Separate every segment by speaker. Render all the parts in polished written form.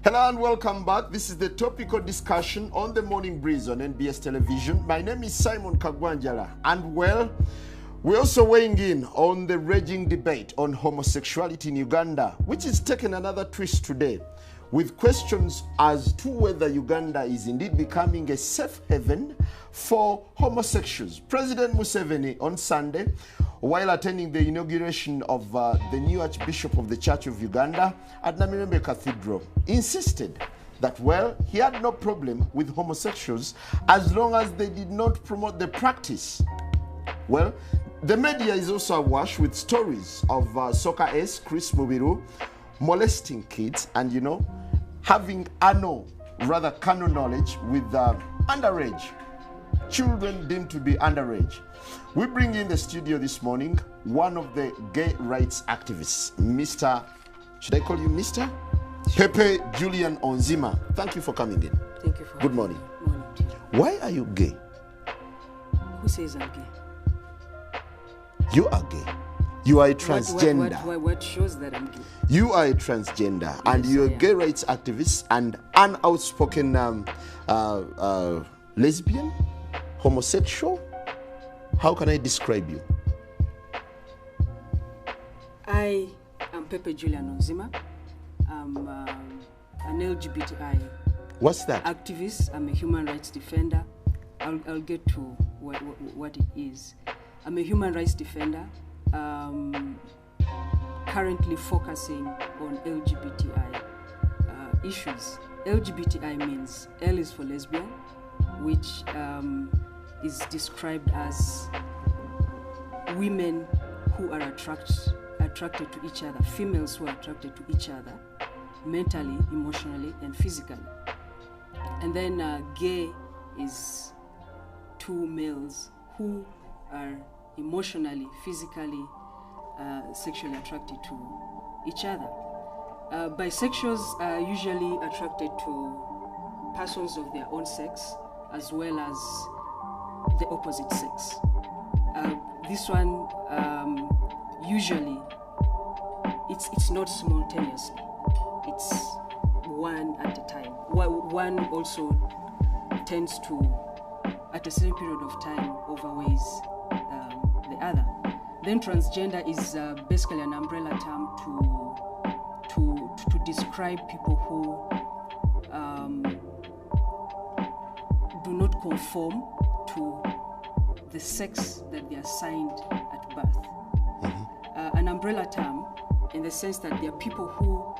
Speaker 1: Hello and welcome back. This is the topical discussion on the Morning Breeze on NBS Television. My name is Simon Kagwanjala, and well, we're also weighing in on the raging debate on homosexuality in Uganda, which is taking another twist today, with questions as to whether Uganda is indeed becoming a safe haven for homosexuals. President Museveni on Sunday, while attending the inauguration of the new Archbishop of the Church of Uganda at Namirembe Cathedral, insisted that, well, he had no problem with homosexuals as long as they did not promote the practice. Well, the media is also awash with stories of soccer ace Chris Mubiru molesting kids and, having canon knowledge with underage children deemed to be underage. We bring in the studio this morning one of the gay rights activists, Mr. Should I call you Mr? Pepe Julian Onzima. Thank you for coming in.
Speaker 2: Thank you for
Speaker 1: Good morning.
Speaker 2: Morning to you.
Speaker 1: Why are you gay?
Speaker 2: Who says I'm gay?
Speaker 1: You are gay. You are a transgender.
Speaker 2: What shows that I'm gay?
Speaker 1: You are a transgender, and you're a gay rights activist and an outspoken lesbian, homosexual. How can I describe you?
Speaker 2: I am Pepe Julian Onzima. I'm an LGBTI
Speaker 1: What's that?
Speaker 2: activist. I'm a human rights defender. I'll get to what it is. I'm a human rights defender, currently focusing on LGBTI issues. LGBTI means L is for lesbian, which is described as women who are attracted to each other, females who are attracted to each other, mentally, emotionally, and physically. And then gay is two males who are emotionally, physically, sexually attracted to each other. Bisexuals are usually attracted to persons of their own sex as well as the opposite sex. This one usually it's not simultaneously. It's one at a time. One also tends to, at a certain period of time, overweighs the other. Then transgender is basically an umbrella term to describe people who do not conform to the sex that they are assigned at birth. Mm-hmm. An umbrella term in the sense that there are people who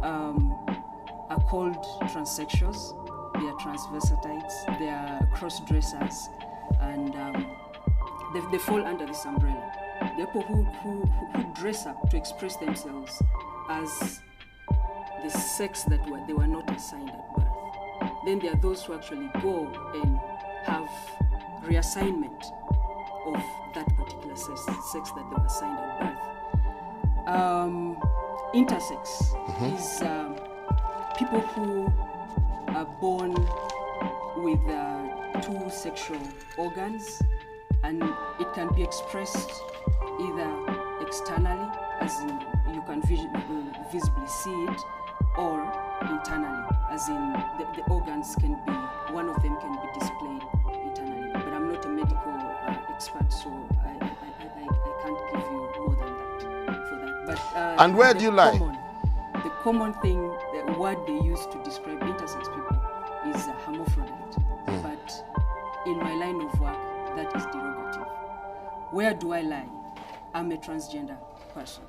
Speaker 2: are called transsexuals, they are transvestites, they are cross-dressers, and they fall under this umbrella. There are people who dress up to express themselves as the sex that they were not assigned at birth. Then there are those who actually go and have reassignment of that particular sex that they were assigned at birth. Intersex is people who are born with two sexual organs, and it can be expressed either externally, as in you can visibly see it, or internally, as in the organs can be, one of them can be displayed internally. But I'm not a medical expert, so I can't give you more than that for that. But
Speaker 1: and where do you lie?
Speaker 2: The common thing, the word they use to describe intersex people is hermaphrodite. But in my line of work, that is derogative. Where do I lie? I'm a transgender person.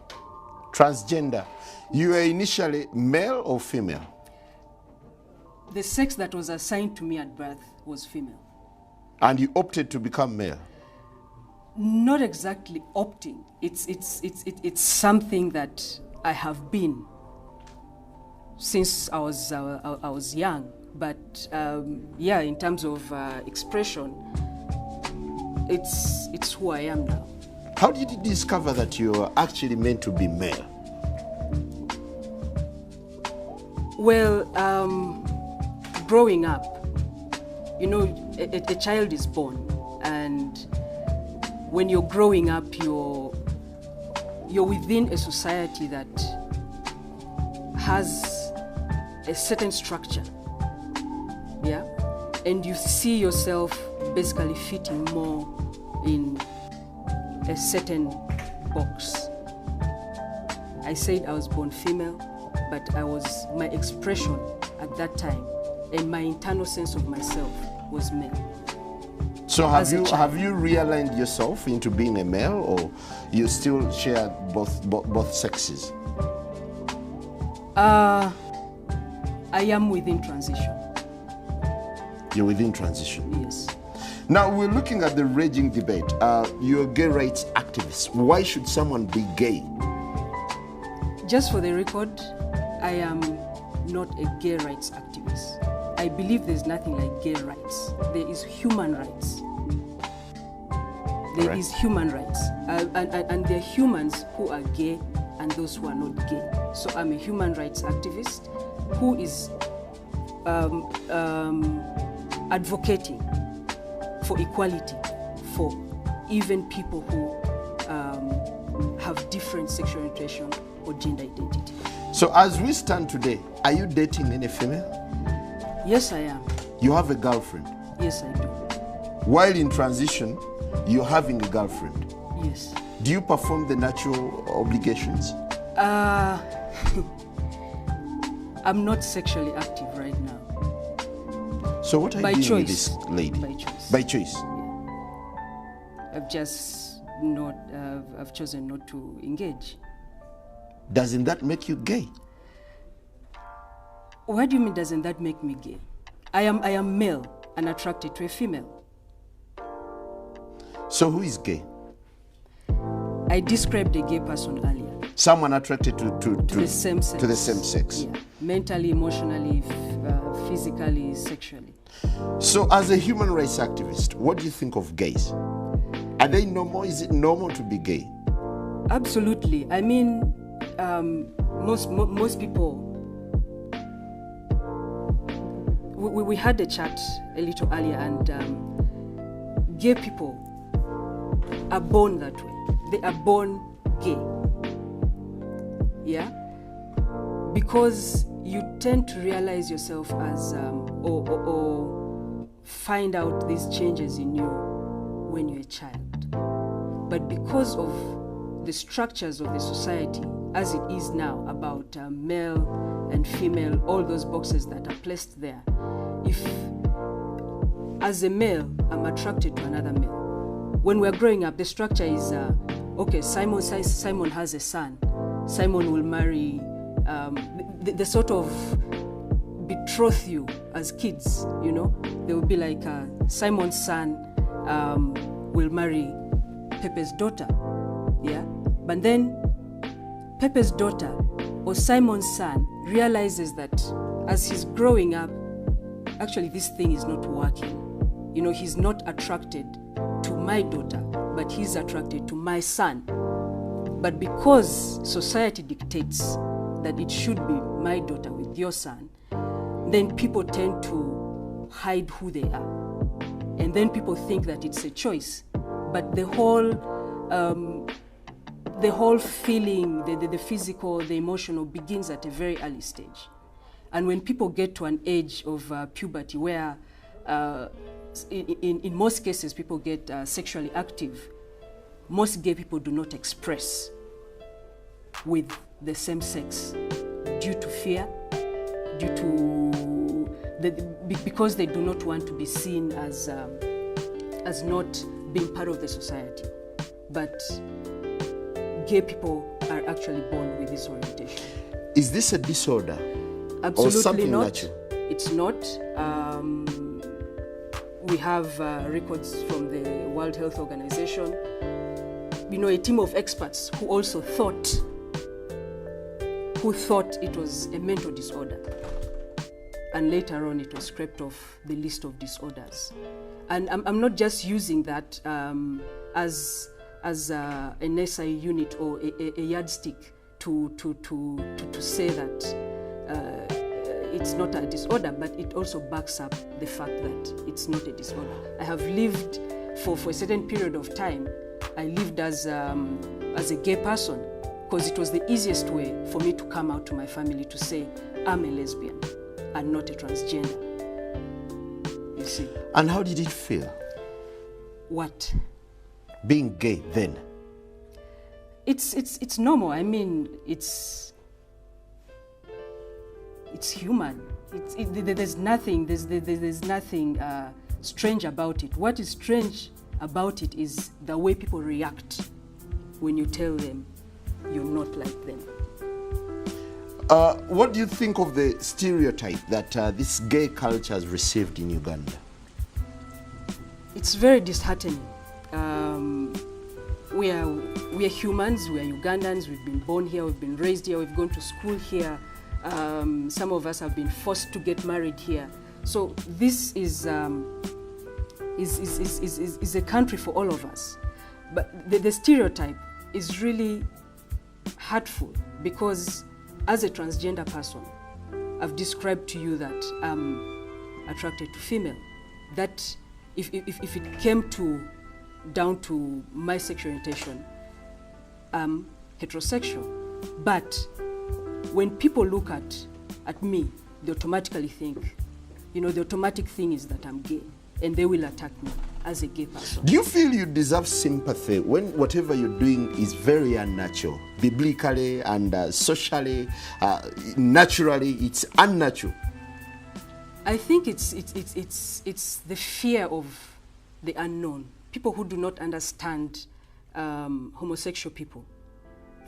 Speaker 1: Transgender. You were initially male or female?
Speaker 2: The sex that was assigned to me at birth was female.
Speaker 1: And you opted to become male?
Speaker 2: Not exactly opting. It's something that I have been since I was young. But in terms of expression, it's who I am now.
Speaker 1: How did you discover that you're actually meant to be male?
Speaker 2: Well, growing up, a child is born, and when you're growing up, you're within a society that has a certain structure, yeah, and you see yourself basically fitting more in a certain box. I said I was born female, but my expression at that time and my internal sense of myself was male.
Speaker 1: So have you realigned yourself into being a male, or you still share both sexes?
Speaker 2: I am within transition.
Speaker 1: You're within transition?
Speaker 2: Yes.
Speaker 1: Now we're looking at the raging debate. You're a gay rights activist. Why should someone be gay?
Speaker 2: Just for the record, I am not a gay rights activist. I believe there's nothing like gay rights. There is human rights. There is human rights. And there are humans who are gay and those who are not gay. So I'm a human rights activist who is advocating for equality for even people who have different sexual orientation or gender identity.
Speaker 1: So as we stand today, are you dating any female?
Speaker 2: Yes, I am.
Speaker 1: You have a girlfriend?
Speaker 2: Yes, I do.
Speaker 1: While in transition, you're having a girlfriend?
Speaker 2: Yes.
Speaker 1: Do you perform the natural obligations?
Speaker 2: I'm not sexually active right now.
Speaker 1: So what are you doing with this lady?
Speaker 2: By choice.
Speaker 1: By choice?
Speaker 2: Yeah. I've chosen not to engage.
Speaker 1: Doesn't that make you gay?
Speaker 2: What do you mean, doesn't that make me gay? I am male and attracted to a female.
Speaker 1: So who is gay?
Speaker 2: I described a gay person earlier.
Speaker 1: Someone attracted to
Speaker 2: the same sex.
Speaker 1: To the same sex.
Speaker 2: Yeah. Mentally, emotionally, physically, sexually.
Speaker 1: So as a human rights activist, what do you think of gays? Are they normal? Is it normal to be gay?
Speaker 2: Absolutely. I mean, most people. We had a chat a little earlier, and gay people are born that way. They are born gay. Yeah? Because you tend to realize yourself as, or find out these changes in you when you're a child. But because of the structures of the society as it is now about male and female, all those boxes that are placed there, if as a male I'm attracted to another male, when we're growing up, the structure is okay, Simon has a son, Simon will marry, they sort of betroth you as kids, you know. They will be like, Simon's son will marry Pepe's daughter, yeah. But then Pepe's daughter or Simon's son realizes that as he's growing up, actually this thing is not working. You know, he's not attracted to my daughter, but he's attracted to my son. But because society dictates that it should be my daughter with your son, then people tend to hide who they are. And then people think that it's a choice. But the whole feeling, the physical, the emotional begins at a very early stage. And when people get to an age of puberty where in most cases people get sexually active, most gay people do not express with the same sex due to fear, because they do not want to be seen as not being part of the society. But gay people are actually born with this orientation.
Speaker 1: Is this a disorder?
Speaker 2: Absolutely
Speaker 1: or something
Speaker 2: not.
Speaker 1: Natural?
Speaker 2: It's not. We have records from the World Health Organization. You know, a team of experts who also thought it was a mental disorder. And later on, it was scraped off the list of disorders. And I'm not just using that as an SI unit or a yardstick to say that it's not a disorder, but it also backs up the fact that it's not a disorder. I have lived for a certain period of time. I lived as a gay person because it was the easiest way for me to come out to my family to say I'm a lesbian. and not a transgender. You see.
Speaker 1: And how did it feel?
Speaker 2: What?
Speaker 1: Being gay then?
Speaker 2: It's normal. I mean, it's human. There's nothing strange about it. What is strange about it is the way people react when you tell them you're not like them.
Speaker 1: What do you think of the stereotype that this gay culture has received in Uganda?
Speaker 2: It's very disheartening. We are humans, we are Ugandans, we've been born here, we've been raised here, we've gone to school here. Some of us have been forced to get married here. So this is a country for all of us. But the stereotype is really hurtful because as a transgender person, I've described to you that I'm attracted to female. That if it came down to my sexual orientation, I'm heterosexual. But when people look at me, they automatically think, the automatic thing is that I'm gay, and they will attack me as a gay person.
Speaker 1: Do you feel you deserve sympathy when whatever you're doing is very unnatural, biblically and socially, naturally, it's unnatural?
Speaker 2: I think it's the fear of the unknown. People who do not understand homosexual people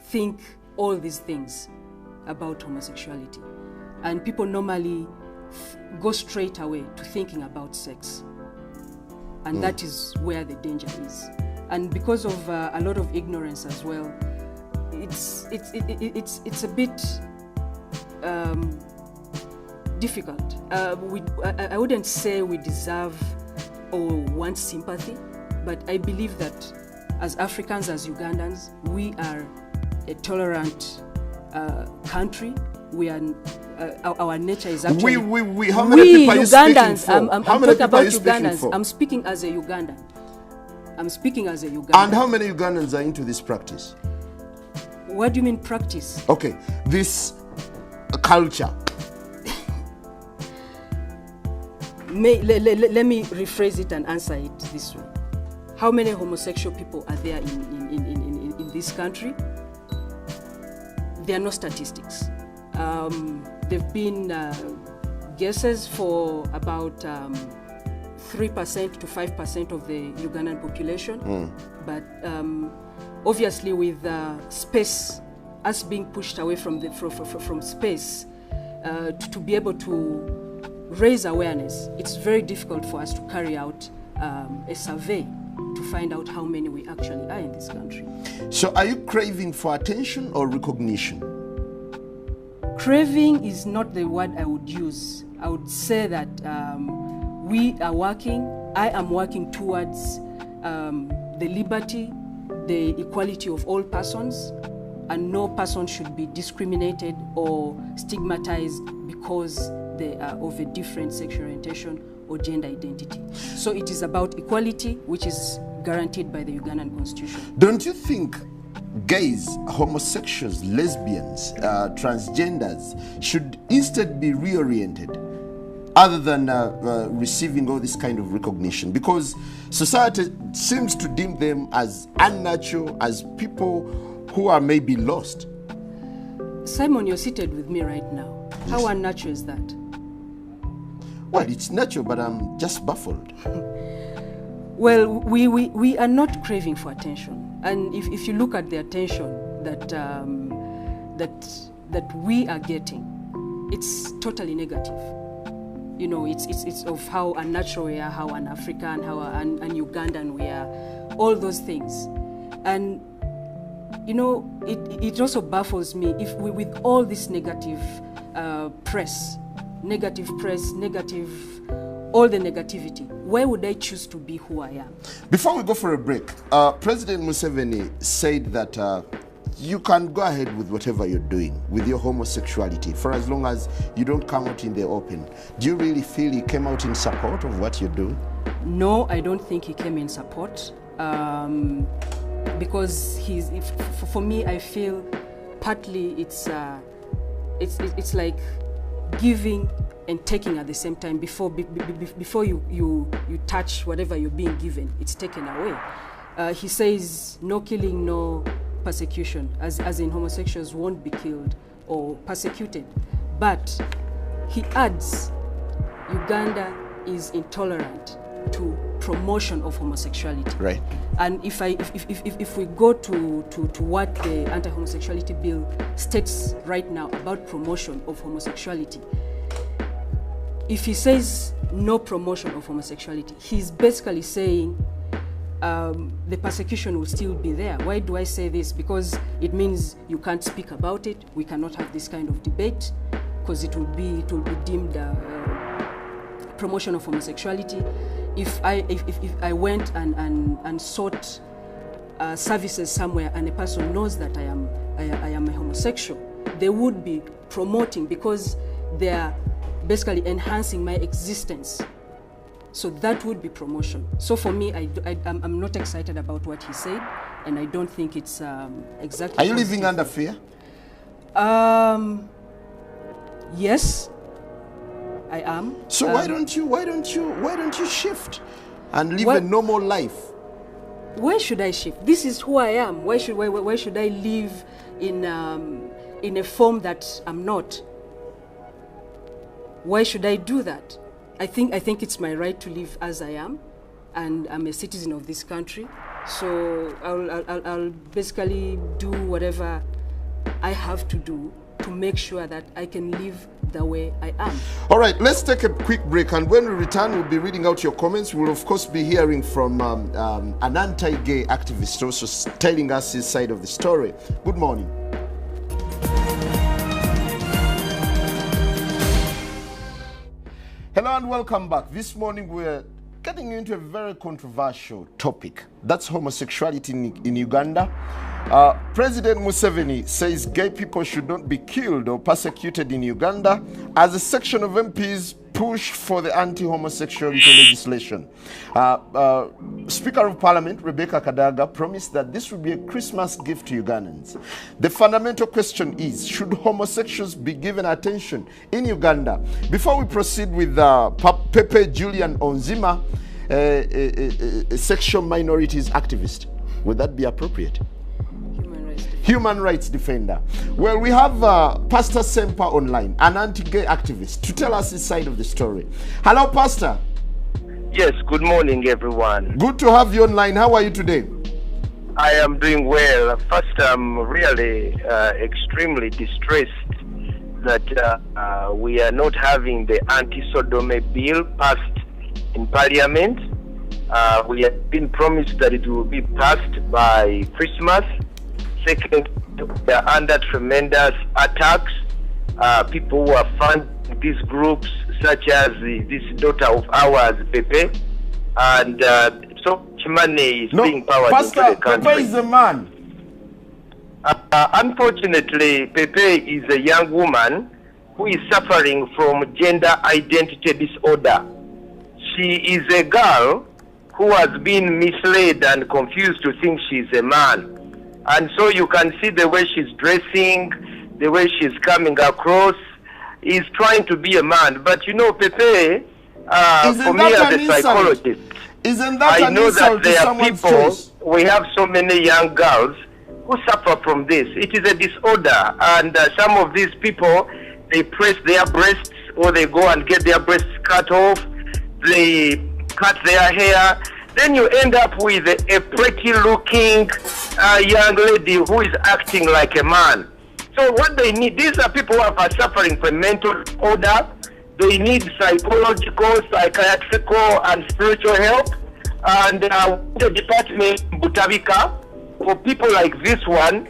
Speaker 2: think all these things about homosexuality. And people normally go straight away to thinking about sex. And that is where the danger is. And because of a lot of ignorance as well, it's a bit difficult. I wouldn't say we deserve or want sympathy, but I believe that as Africans, as Ugandans, we are a tolerant country. We are our nature is actually.
Speaker 1: How many people are you
Speaker 2: Ugandans,
Speaker 1: speaking for?
Speaker 2: I'm
Speaker 1: How many
Speaker 2: talking
Speaker 1: people are
Speaker 2: about
Speaker 1: you speaking
Speaker 2: Ugandans.
Speaker 1: for?
Speaker 2: I'm speaking as a Ugandan.
Speaker 1: And how many Ugandans are into this practice?
Speaker 2: What do you mean practice?
Speaker 1: Okay, this culture.
Speaker 2: Let me rephrase it and answer it this way. How many homosexual people are there in this country? There are no statistics. There have been guesses for about 3% to 5% of the Ugandan population. But obviously with space, us being pushed away from space, to be able to raise awareness, it's very difficult for us to carry out a survey to find out how many we actually are in this country.
Speaker 1: So are you craving for attention or recognition?
Speaker 2: Craving is not the word I would use. I would say that I am working towards the liberty, the equality of all persons, and no person should be discriminated or stigmatized because they are of a different sexual orientation or gender identity. So it is about equality, which is guaranteed by the Ugandan Constitution.
Speaker 1: Don't you think gays, homosexuals, lesbians, transgenders should instead be reoriented other than receiving all this kind of recognition? Because society seems to deem them as unnatural, as people who are maybe lost.
Speaker 2: Simon, you're seated with me right now.
Speaker 1: Yes.
Speaker 2: How unnatural is that?
Speaker 1: Well, it's natural, but I'm just baffled.
Speaker 2: Well, we are not craving for attention. And if you look at the attention that we are getting, it's totally negative. It's of how unnatural we are, how un-African, how un-Ugandan we are, all those things. And it also baffles me if we, with all this negative press, all the negativity, why would I choose to be who I am?
Speaker 1: Before we go for a break, President Museveni said that you can go ahead with whatever you're doing with your homosexuality for as long as you don't come out in the open. Do you really feel he came out in support of what you're doing?
Speaker 2: No, I don't think he came in support. Because for me, I feel partly it's like giving and taking at the same time. Before you touch whatever you're being given, it's taken away. He says no killing, no persecution, as in homosexuals won't be killed or persecuted. But he adds, Uganda is intolerant to promotion of homosexuality.
Speaker 1: Right.
Speaker 2: And if we go to what the anti-homosexuality bill states right now about promotion of homosexuality, if he says no promotion of homosexuality, he's basically saying the persecution will still be there. Why do I say this? Because it means you can't speak about it. We cannot have this kind of debate because it will be deemed promotion of homosexuality. If I went and sought services somewhere and a person knows that I am a homosexual, they would be promoting because they are basically enhancing my existence. So that would be promotion. So for me, I'm not excited about what he said, and I don't think it's exactly.
Speaker 1: Are you living under fear?
Speaker 2: Yes, I am.
Speaker 1: So why don't you shift and live a normal life?
Speaker 2: Why should I shift? This is who I am. Why should I live in a form that I'm not? Why should I do that? I think it's my right to live as I am, and I'm a citizen of this country. So I'll basically do whatever I have to do to make sure that I can live the way I am.
Speaker 1: All right, let's take a quick break, and when we return, we'll be reading out your comments. We'll of course be hearing from an anti-gay activist also telling us his side of the story. Good morning. Hello and welcome back. This morning we're getting into a very controversial topic. That's homosexuality in Uganda. President Museveni says gay people should not be killed or persecuted in Uganda as a section of MPs push for the anti-homosexuality legislation. Speaker of Parliament Rebecca Kadaga promised that this would be a Christmas gift to Ugandans. The fundamental question is, should homosexuals be given attention in Uganda? Before we proceed with Pepe Julian Onzima, a sexual minorities activist, would that be appropriate? Human rights defender. Well, we have Pastor Semper online, an anti-gay activist, to tell us his side of the story. Hello, Pastor.
Speaker 3: Yes, good morning, everyone.
Speaker 1: Good to have you online. How are you today?
Speaker 3: I am doing well. First, I'm really extremely distressed that we are not having the anti-sodomy bill passed in Parliament. We have been promised that it will be passed by Christmas. Second, we are under tremendous attacks. People who are funding these groups, such as this daughter of ours, Pepe, and so much money is being powered
Speaker 1: Pastor,
Speaker 3: into the country.
Speaker 1: Pepe is a man.
Speaker 3: Unfortunately, Pepe is a young woman who is suffering from gender identity disorder. She is a girl who has been misled and confused to think she's a man. And so you can see the way she's dressing, the way she's coming across, is trying to be a man. But you know, Pepe, for me as a psychologist, I know that there are people, we have so many young girls who suffer from this. It is a disorder, and some of these people, they press their breasts, or they go and get their breasts cut off, they cut their hair. Then you end up with a pretty looking young lady who is acting like a man. So what they need, these are people who are suffering from mental disorder. They need psychological, psychiatrical, and spiritual help. And the department, Butabika, for people like this one,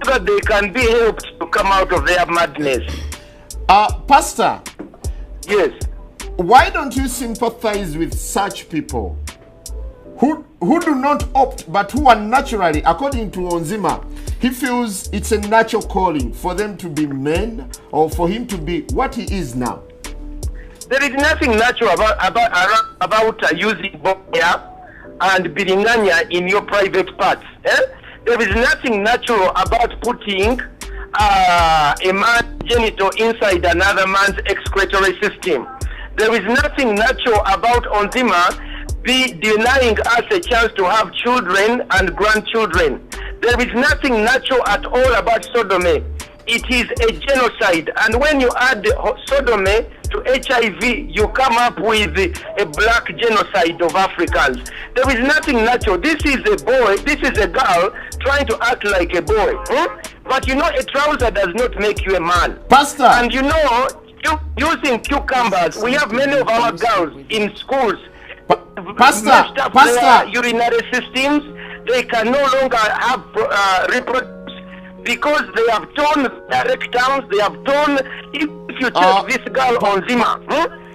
Speaker 3: so that they can be helped to come out of their madness.
Speaker 1: Pastor.
Speaker 3: Yes.
Speaker 1: Why don't you sympathize with such people who do not opt, but who are naturally, according to Onzima, he feels it's a natural calling for them to be men, or for him to be what he is now?
Speaker 3: There is nothing natural about using boya and biringanya in your private parts. There is nothing natural about putting a man's genital inside another man's excretory system. There is nothing natural about Onzima be denying us a chance to have children and grandchildren. There is nothing natural at all about sodomy. It is a genocide, and when you add sodomy to HIV, you come up with a black genocide of Africans. There is nothing natural. This is a boy, this is a girl trying to act like a boy. But you know, a trouser does not make you a man.
Speaker 1: Pastor!
Speaker 3: And you know, using cucumbers, we have many of our girls in schools.
Speaker 1: Pastor!
Speaker 3: Urinary systems, they can no longer have reproduce because they have torn direct towns, they have torn. If you check this girl on Zima,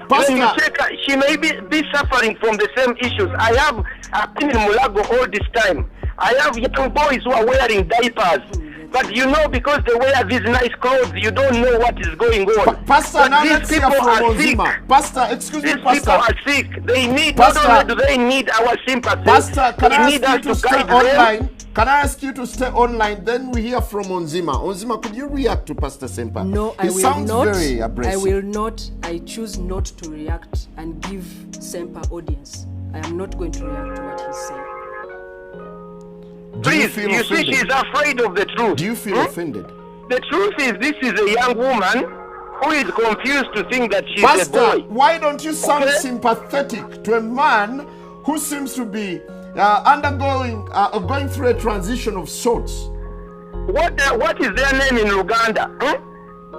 Speaker 3: when you check her, she may be suffering from the same issues. I've been in Mulago all this time. I have young boys who are wearing diapers. But you know, because they wear these nice clothes, you don't know what is going on.
Speaker 1: Pastor,
Speaker 3: but
Speaker 1: now
Speaker 3: these
Speaker 1: let's hear
Speaker 3: people
Speaker 1: from
Speaker 3: are
Speaker 1: Onzima.
Speaker 3: sick.
Speaker 1: Pastor, excuse me,
Speaker 3: These
Speaker 1: Pastor.
Speaker 3: people are sick. They need,
Speaker 1: Pastor,
Speaker 3: not only do they need our sympathy,
Speaker 1: Pastor, can
Speaker 3: they
Speaker 1: I
Speaker 3: need
Speaker 1: ask you
Speaker 3: us
Speaker 1: to
Speaker 3: to
Speaker 1: stay
Speaker 3: guide them.
Speaker 1: online? Can I ask you to stay online? Then we hear from Onzima. Onzima, could you react to Pastor Sempa?
Speaker 2: No, I
Speaker 1: He
Speaker 2: will
Speaker 1: sounds
Speaker 2: not.
Speaker 1: very abrasive.
Speaker 2: I will not. I choose not to react and give Sempa audience. I am not going to react to what he's saying.
Speaker 3: Please,
Speaker 1: feel
Speaker 3: you see,
Speaker 1: offended?
Speaker 3: she's afraid of the truth.
Speaker 1: Do you feel offended?
Speaker 3: The truth is, this is a young woman who is confused to think that she's
Speaker 1: Pastor,
Speaker 3: a boy.
Speaker 1: why don't you sound
Speaker 3: Okay?
Speaker 1: sympathetic to a man who seems to be going through a transition of sorts?
Speaker 3: What is their name in Uganda?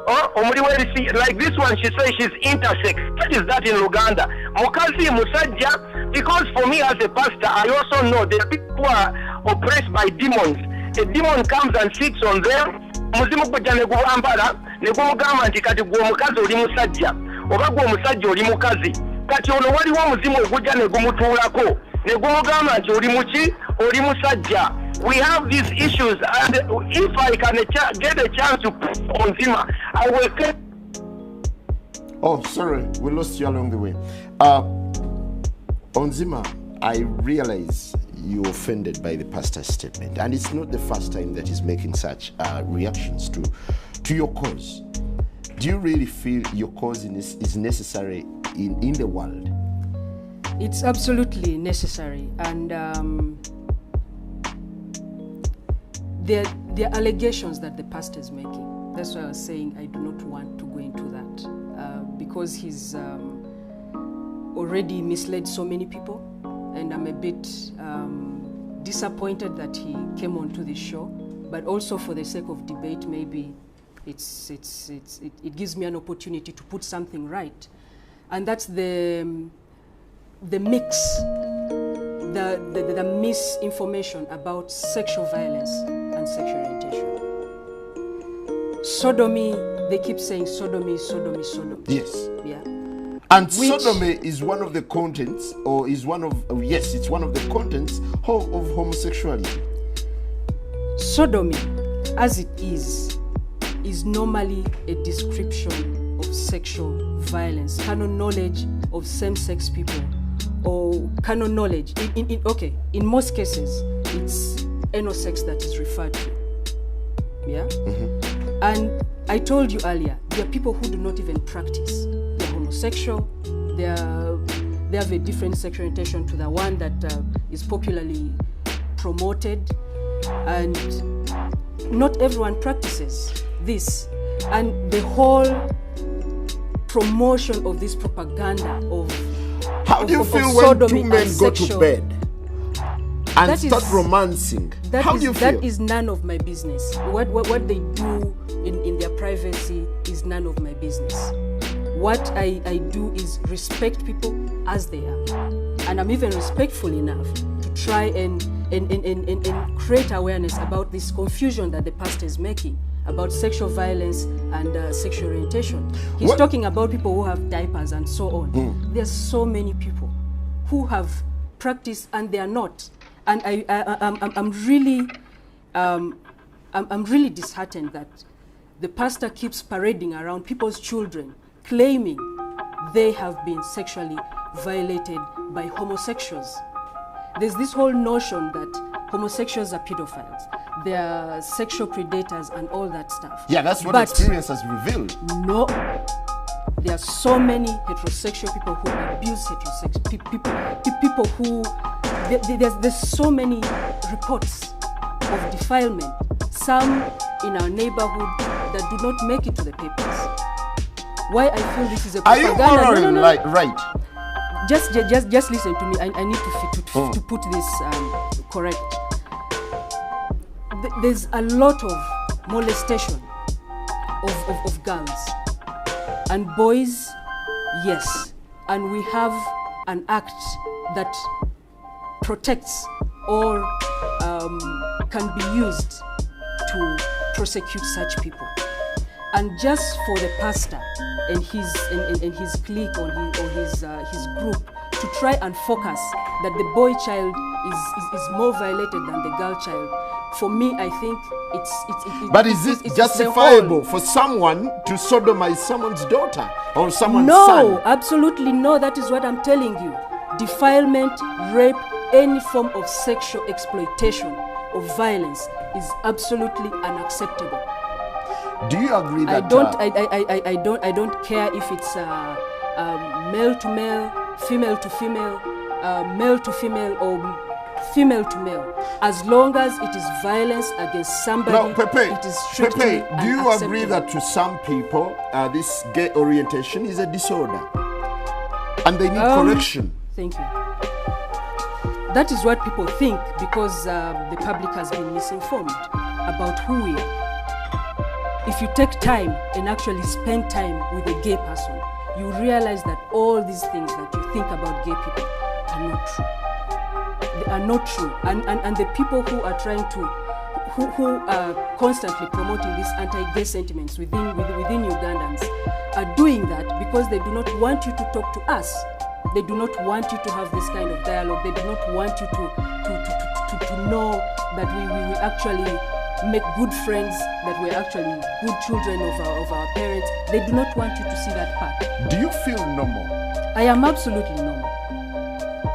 Speaker 3: Like this one, she says she's intersex. What is that in Uganda? Mukazi Musajja, because for me as a pastor, I also know there are people who are oppressed by demons. A demon comes and sits on them. Muzimu kujja ne guwambala ne gumugamba nti kati gwe omukazi oli musajja oba gwe omusajja oli mukazi. Kati ono waliwo omuzimu ogujja ne gumutuulako ne gumugamba nti oli muki oli musajja. We have these issues, and if I can get a chance to put on Zima, I will.
Speaker 1: Oh, sorry, we lost you along the way. Onzima, I realize you're offended by the pastor's statement, and it's not the first time that he's making such reactions to your cause. Do you really feel your cause is necessary in the world?
Speaker 2: It's absolutely necessary, and there are allegations that the pastor is making. That's why I was saying I do not want to go into that because he's already misled so many people, and I'm a bit disappointed that he came onto this show. But also for the sake of debate, maybe it gives me an opportunity to put something right, and that's the mix, the misinformation about sexual violence and sexual orientation. Sodomy, they keep saying sodomy, sodomy, sodomy.
Speaker 1: Yes.
Speaker 2: Yeah.
Speaker 1: And sodomy is one of the contents, or is one of, yes, it's one of the contents of homosexuality.
Speaker 2: Sodomy, as it is normally a description of sexual violence, canon knowledge of same-sex people, or canon knowledge. In most cases, it's anal sex that is referred to. Yeah? Mm-hmm. And I told you earlier, there are people who do not even practice. They're homosexual, they have a different sexual orientation to the one that is popularly promoted, and not everyone practices this. And the whole promotion of this propaganda of
Speaker 1: how do you feel when two men go to bed and start romancing? How do you feel?
Speaker 2: That is none of my business. What they do in their privacy is none of my business. What I do is respect people as they are. And I'm even respectful enough to try and create awareness about this confusion that the pastor is making about sexual violence and sexual orientation. He's talking about people who have diapers and so on. There's so many people who have practiced and they are not. And I'm really disheartened that the pastor keeps parading around people's children, claiming they have been sexually violated by homosexuals. There's this whole notion that homosexuals are pedophiles. they're sexual predators and all that stuff.
Speaker 1: Yeah, that's what
Speaker 2: But
Speaker 1: experience has revealed.
Speaker 2: no, there are so many heterosexual people who abuse people who, there's so many reports of defilement, some in our neighborhood that do not make it to the papers. Why I feel this is a
Speaker 1: Are you
Speaker 2: propaganda?
Speaker 1: morally right?
Speaker 2: Just listen to me. I need to put this correct. There's a lot of molestation of girls and boys, yes, and we have an act that protects or can be used to prosecute such people. And just for the pastor and his clique or his group to try and focus that the boy child is more violated than the girl child, for me, I think it's
Speaker 1: But is it justifiable for someone to sodomize someone's daughter or someone's son?
Speaker 2: No, absolutely no. That is what I'm telling you. Defilement, rape, any form of sexual exploitation or violence is absolutely unacceptable.
Speaker 1: Do you agree that
Speaker 2: I don't care if it's male to male, female to female, male to female, or female to male, as long as it is violence against somebody?
Speaker 1: No, Pepe,
Speaker 2: it is strictly
Speaker 1: do you agree
Speaker 2: unacceptable.
Speaker 1: that to some people this gay orientation is a disorder and they need correction?
Speaker 2: Thank you. That is what people think because the public has been misinformed about who we are. If you take time and actually spend time with a gay person, you realize that all these things that you think about gay people are not true. They are not true. And the people who are trying to, who are constantly promoting these anti-gay sentiments within Ugandans are doing that because they do not want you to talk to us. They do not want you to have this kind of dialogue. They do not want you to know that we actually make good friends, that we're actually good children of our parents. They do not want you to see that part.
Speaker 1: Do you feel normal?
Speaker 2: I am absolutely normal.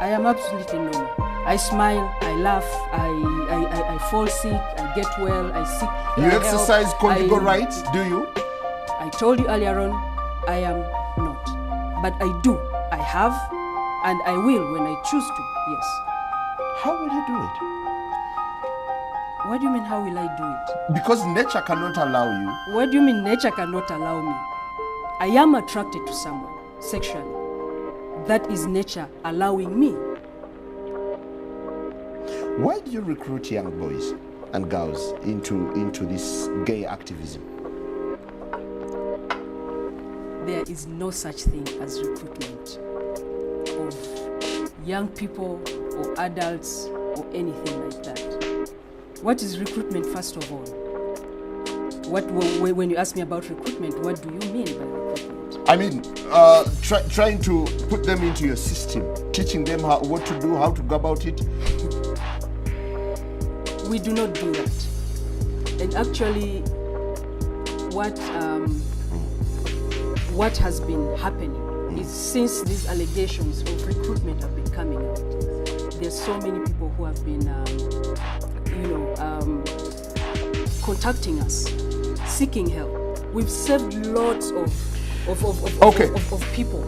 Speaker 2: I am absolutely normal. I smile, I laugh, I fall sick, I get well, I seek
Speaker 1: You exercise
Speaker 2: help.
Speaker 1: conjugal rights, do you?
Speaker 2: I told you earlier on, I am not. But I do. I have, and I will when I choose to, yes.
Speaker 1: How will you do it?
Speaker 2: What do you mean, how will I do it?
Speaker 1: Because nature cannot allow you.
Speaker 2: What do you mean nature cannot allow me? I am attracted to someone sexually. That is nature allowing me.
Speaker 1: Why do you recruit young boys and girls into this gay activism?
Speaker 2: There is no such thing as recruitment of young people or adults or anything like that. What is recruitment, first of all? When you ask me about recruitment, what do you mean by recruitment?
Speaker 1: I mean, trying to put them into your system, teaching them what to do, how to go about it.
Speaker 2: We do not do that. And actually, what has been happening is since these allegations of recruitment have been coming out, there's so many people who have been, contacting us, seeking help. We've saved lots of people.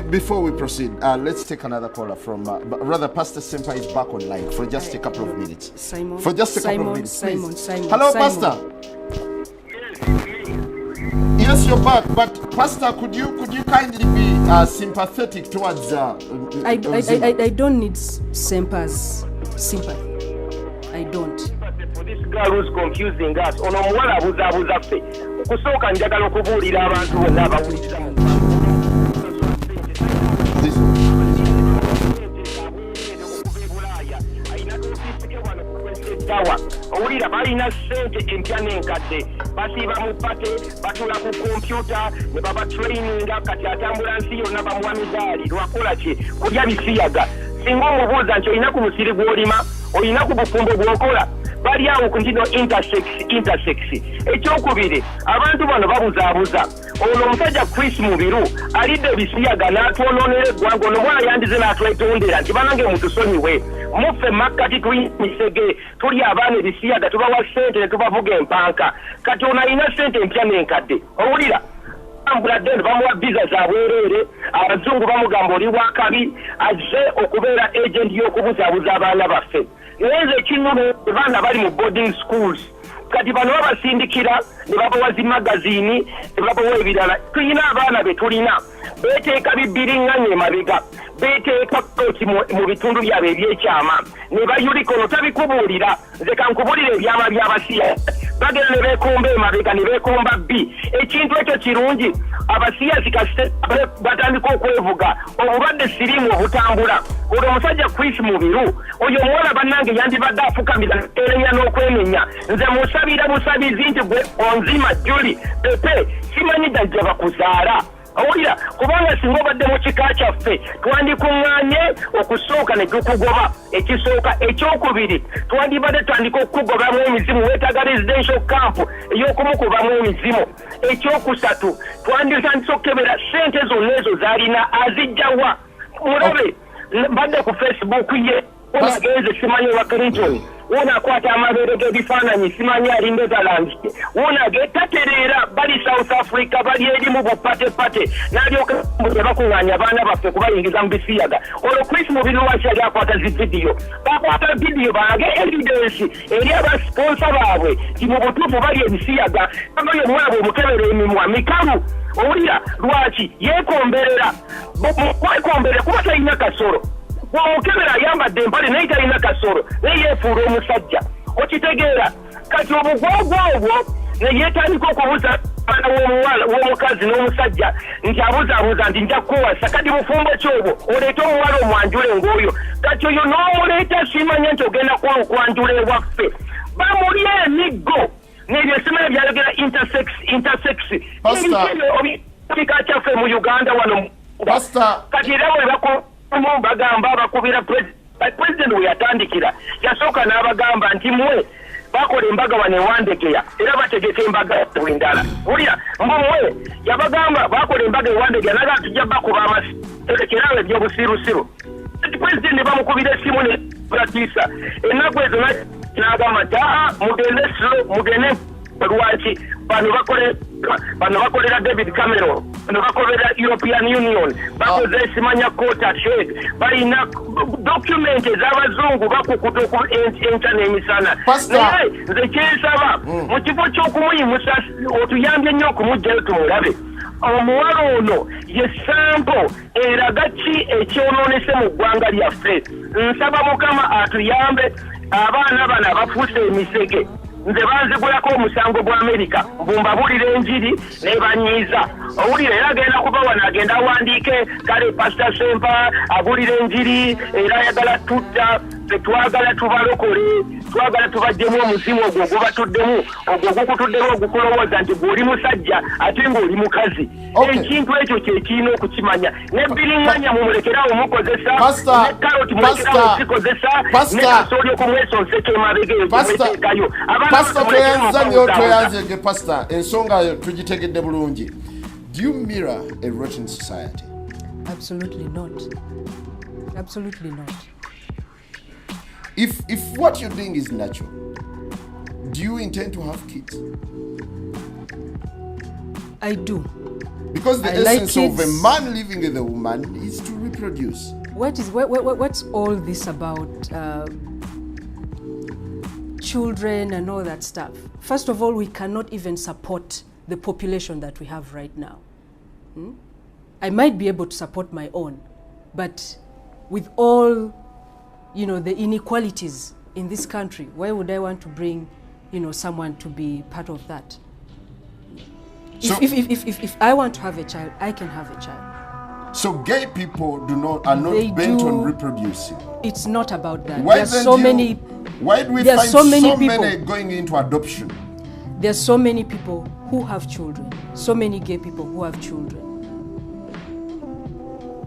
Speaker 1: Before we proceed, let's take another caller from, Pastor Sempa is back online for just a couple of minutes.
Speaker 2: Simon.
Speaker 1: For just a couple of minutes, please.
Speaker 2: Simon.
Speaker 1: Hello,
Speaker 2: Simon.
Speaker 1: Pastor. Yes, you're back, but Pastor, could you kindly be sympathetic towards?
Speaker 2: I don't need Sempa's sympathy. I don't.
Speaker 3: For this girl who's confusing us, ono muwala abuzabuza ffe okusooka njagala okubuulira abantu bonna abawuliriza owulira balina ssente empya n'enkadde basiiba mu pate batula ku kompyuta ne baba traininga kati atambula nsi yonna bamuwa midaali lwakola ki kulya bisiyaga singa omubuuza nti olina ku musiri gw'olima olina ku bufumbo bw'okola bali awo ku ndino intersex ekyokubiri abantu bano babuzaabuza ono omusajja Chris Mubiru alidde ebisiyaga n'atwonoonera eggwanga ono mwana yandize n'atwetondera nti banange mutusonyiwe muffe makkati tulina emisege tuli abaana ebisiyaga tubawa ssente ne tubavuga empanka kati ono alina ssente empya n'enkadde owulira ambuladde bamuwa biza za bwereere abazungu bamugamba oli wakabi azze okubeera agent y'okubuzaabuza abaana baffe naye nze ekinunu baana bali mu boarding schools kati bano babasindikira ne babawa zi magazini ne babawa ebirala tulina abaana be tulina beeteeka bibbiriŋŋanya emabega beeteeka kooti mu bitundu byabwe ebyekyama ne bayulika ono tabikubuulira nze kankubuulira ebyama by'abasiya bagenda ne beekumba emabega ne beekumba bbi ekintu ekyo kirungi abasiyazi kasite batandika okwevuga obulwadde siriimu obutambula olwo omusajja Chris Mubiru oyo omuwala bannange yandibadde afukamira erenya n'okwenenya nze musabira busabizi nti gwe onzima Juli pepe simanyi dajja bakuzaala owulira kubanga singa obadde mu kika kyaffe twandikuŋŋaanye okusooka ne tukugoba ekisooka ekyokubiri twandibadde tandika okukugobamu emizimu weetaaga residential camp ey'okumukubamu emizimu ekyokusatu twanditandisa okukebera ssente zonna ezo z'alina azijjawa mulabe mbadde ku Facebook ye unagenze simanyi wa Clinton unakwata amabeere g'ebifaananyi simanyi ali Netherlands unage tatereera bali South Africa bali eri mu bupatepate n'alyoka bakuŋŋaanya abaana baffe kubayingiza mu bisiyaga olwo Chris Mubiru lwaki yali akwata zi vidiyo bakwata vidiyo bange evidence eri abasponsa baabwe ti mu butuufu bali ebisiyaga abayo omwana bwe omukebera emimwa mikalu owulira lwaki yeekomberera kwekomberera kuba talina kasoro bw'omukebera ayambadde empale naye talina kasoro naye yeefuula omusajja okitegeera kati obugwagwa obwo ne yeetandika okubuuza abaana w'omukazi n'omusajja nti abuzaabuuza nti nja kukuwasa kati bufumbo kyobwo oleete omuwala omwanjule ng'oyo kati oyo n'omuleeta simanya nti ogenda kwanjula ewaffe bamuli emiggo nebyo simanya byayogera intersex kika kyaffe mu Uganda wano kati era bwe bagamba bakubira president we yatandikira yasooka n'abagamba nti mwe bakola embaga wanewandekera era bategeka embaga endala wulira mwe yabagamba bakola embaga ewandekera naga tujja bakuba amasekerawe ebyobusirusiru president ne bamukubira essimu ne batisa ennaku ezo n'agamba taa mugende slow mugende lwaki bano bakolera David Cameron bano bakolera European Union bakoze simanya quota trade balina document ez'abazungu bakukuta ku entana emisana naye nze kyensaba mu kifo ky'okumuyimusa otuyambye nnyo okumugjayo tumulabe omuwala ono ye sampo eraga ki ekyonoonese mu ggwanga lyaffe nsaba Mukama atuyambe abaana bano abafuuse emisege nze banzigulako omusango gwa Amerika mbumbabulira enjiri nebanyiiza owulira era agenda kuba wano agenda awandiike kale Pastor Sempa abulira enjiri era ayagala tutta tetwagala tubalokole twagala tubajjemu omuzimu ogwo gubatuddemu ogwo gukutuddemu ogukulowooza nti gw'oli musajja ate ng'oli mukazi ekintu ekyo kyekirina okukimanya nebbiriŋŋanya mumulekerawo mukozesa ne karoti mulekerawo zikozesa ne kasooli okumwesonseka emabega eyo gyemuteekayo
Speaker 1: Pastor toyanza nnyo toyanzenge Pastor ensonga tugitegedde bulungi. Do you mirror a rotten society?
Speaker 2: Absolutely not. Absolutely not.
Speaker 1: If what you're doing is natural, do you intend to have kids?
Speaker 2: I do.
Speaker 1: Because the essence of a man living with a woman is to reproduce.
Speaker 2: What's all this about children and all that stuff? First of all, we cannot even support the population that we have right now. I might be able to support my own, but with all the inequalities in this country, why would I want to bring someone to be part of that? So if I want to have a child, I can have a child.
Speaker 1: So gay people are not bent on reproducing.
Speaker 2: It's not about that.
Speaker 1: Why do we find so many going into adoption?
Speaker 2: There's so many people who have children. So many gay people who have children.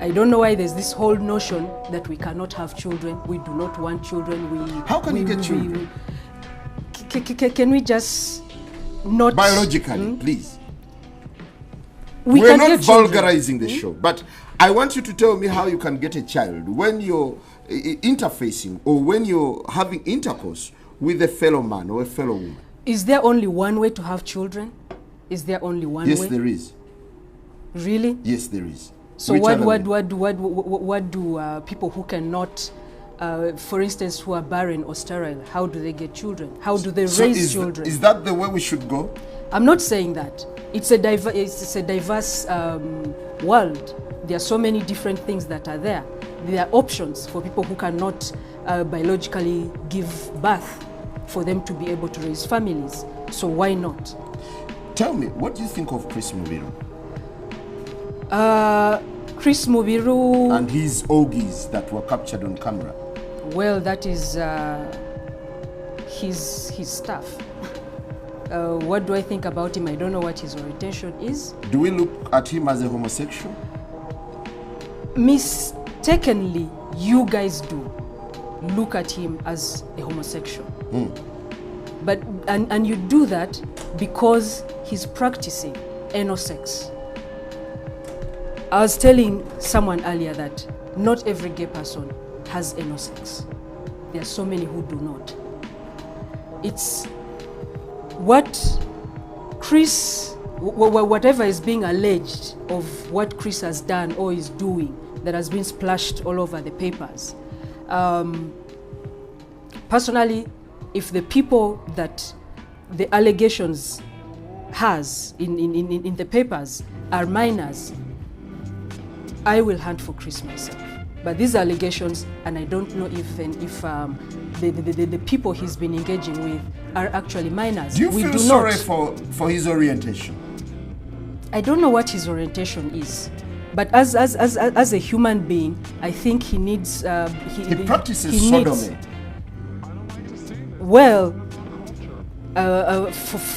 Speaker 2: I don't know why there's this whole notion that we cannot have children. We do not want children.
Speaker 1: How can you get children?
Speaker 2: Can we just not...
Speaker 1: Biologically, please. We're not vulgarizing the show, but I want you to tell me how you can get a child when your interfacing or when you're having intercourse with a fellow man or a fellow woman?
Speaker 2: Is there only one way to have children? Is there only one way?
Speaker 1: Yes, there is.
Speaker 2: Really?
Speaker 1: Yes, there is.
Speaker 2: So what do people who cannot, for instance, who are barren or sterile, how do they get children? How do they raise children?
Speaker 1: Is that the way we should go?
Speaker 2: I'm not saying that. It's a diverse world. There are so many different things that are there. There are options for people who cannot biologically give birth for them to be able to raise families. So why not?
Speaker 1: Tell me, what do you think of Chris Mubiru?
Speaker 2: Chris Mubiru...
Speaker 1: And his orgies that were captured on camera.
Speaker 2: Well, that is his stuff. What do I think about him? I don't know what his orientation is.
Speaker 1: Do we look at him as a homosexual?
Speaker 2: Mistakenly, you guys do look at him as a homosexual. But and you do that because he's practicing anal sex. I was telling someone earlier that not every gay person has anal sex. There are so many who do not. It's what Chris, whatever is being alleged of what Chris has done or is doing that has been splashed all over the papers. Personally, if the people that the allegations has in the papers are minors, I will hunt for Chris myself. But these allegations, and I don't know if the people he's been engaging with are actually minors.
Speaker 1: Do you feel sorry for his orientation?
Speaker 2: I don't know what his orientation is. But as a human being, I think he needs...
Speaker 1: he practices sodomy.
Speaker 2: Well,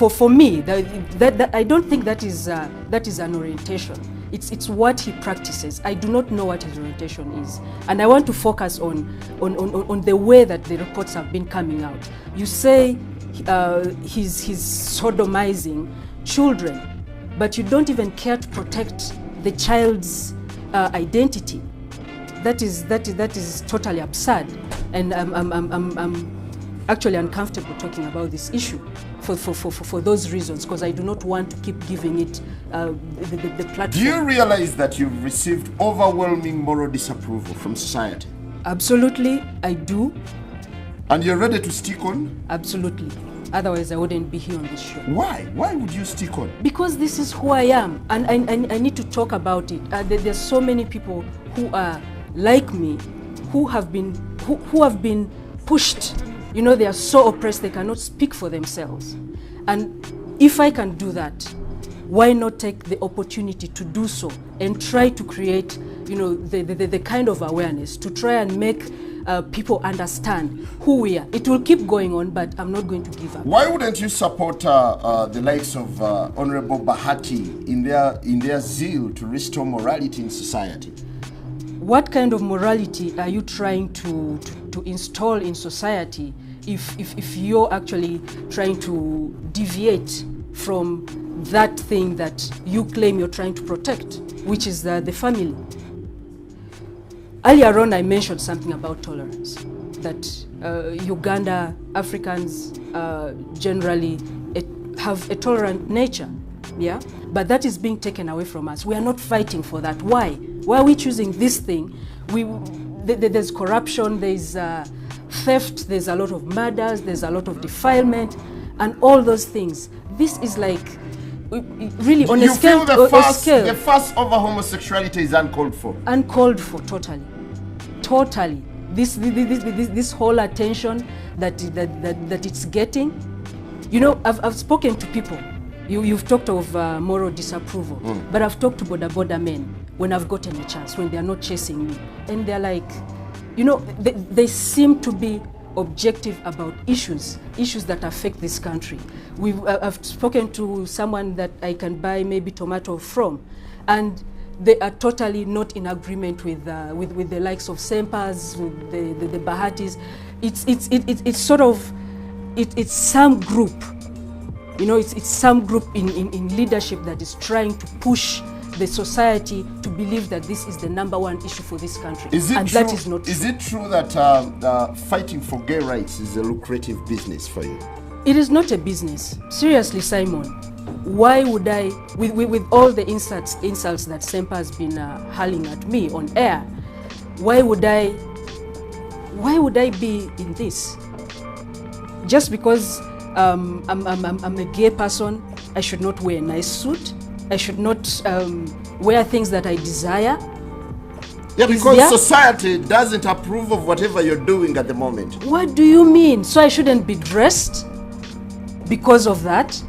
Speaker 2: for me, that I don't think that is an orientation. It's what he practices. I do not know what his orientation is, and I want to focus on the way that the reports have been coming out. You say he's sodomizing children, but you don't even care to protect the child's identity. That is totally absurd, and I'm actually uncomfortable talking about this issue for those reasons, because I do not want to keep giving it the platform.
Speaker 1: Do you realize that you've received overwhelming moral disapproval from society?
Speaker 2: Absolutely, I do.
Speaker 1: And you're ready to stick on?
Speaker 2: Absolutely. Otherwise, I wouldn't be here on this show.
Speaker 1: Why? Why would you stick on?
Speaker 2: Because this is who I am, and I need to talk about it. There's so many people who are like me, who have been pushed. You know, they are so oppressed they cannot speak for themselves. And if I can do that, why not take the opportunity to do so and try to create, you know, the kind of awareness to try and make people understand who we are. It will keep going on, but I'm not going to give up.
Speaker 1: Why wouldn't you support the likes of Honorable Bahati in their zeal to restore morality in society?
Speaker 2: What kind of morality are you trying to install in society if you're actually trying to deviate from that thing that you claim you're trying to protect, which is the family? Earlier on, I mentioned something about tolerance, that Uganda, Africans generally have a tolerant nature, yeah? But that is being taken away from us. We are not fighting for that. Why? Why are we choosing this thing? There's corruption, there's theft, there's a lot of murders, there's a lot of defilement, and all those things. This is like really on a scale.
Speaker 1: You feel the fuss over homosexuality is uncalled for? Uncalled for,
Speaker 2: totally. Totally. This whole attention that it's getting. You know, I've spoken to people. You've talked of moral disapproval, but I've talked to border men when I've gotten a chance, when they're not chasing me, and they're like, you know, they seem to be objective about issues that affect this country. I've spoken to someone that I can buy maybe tomato from, and they are totally not in agreement with the likes of Sempas, with the Bahatis. It's sort of it's some group, you know, it's some group in leadership that is trying to push the society to believe that this is the #1 issue for this country.
Speaker 1: Is it
Speaker 2: and
Speaker 1: true,
Speaker 2: that is not true.
Speaker 1: Is it true that fighting for gay rights is a lucrative business for you?
Speaker 2: It is not a business. Seriously, Simon, why would I, with all the insults that Sempa has been hurling at me on air, why would I be in this? Just because I'm a gay person, I should not wear a nice suit. I should not wear things that I desire.
Speaker 1: Yeah, because society doesn't approve of whatever you're doing at the moment.
Speaker 2: What do you mean? So I shouldn't be dressed because of that?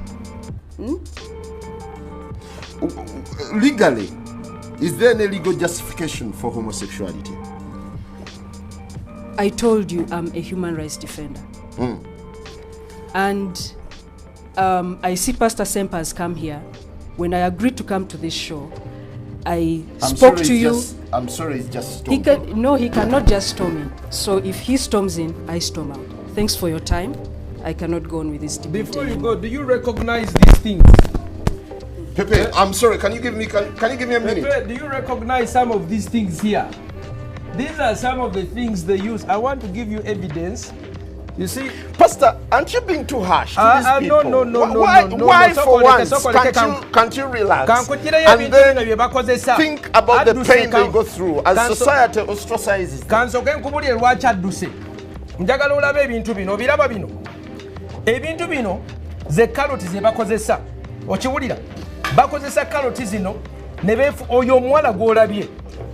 Speaker 1: Legally, is there any legal justification for homosexuality?
Speaker 2: I told you I'm a human rights defender. And I see Pastor Sempa has come here. When I agreed to come to this show, I spoke to you.
Speaker 1: I'm sorry, it's just storming.
Speaker 2: No, he cannot just storm in. So if he storms in, I storm out. Thanks for your time. I cannot go on with this debate.
Speaker 4: Before you go, do you recognize these things?
Speaker 1: Pepe, I'm sorry. Can you give me a minute?
Speaker 4: Pepe, do you recognize some of these things here? These are some of the things they use. I want to give you evidence. You see,
Speaker 1: Pastor, aren't you being too harsh to these people?
Speaker 4: No.
Speaker 1: Why for once can't you relax and then think about the pain they go through as society ostracizes them?
Speaker 4: Kansoke nkubulire lwaki adduse. Njagala olabe ebintu bino, obiraba bino. Ebintu bino ze karoti ze bakozesa. Okiwulira? Bakozesa karoti zino ne befu oyo omuwala gw'olabye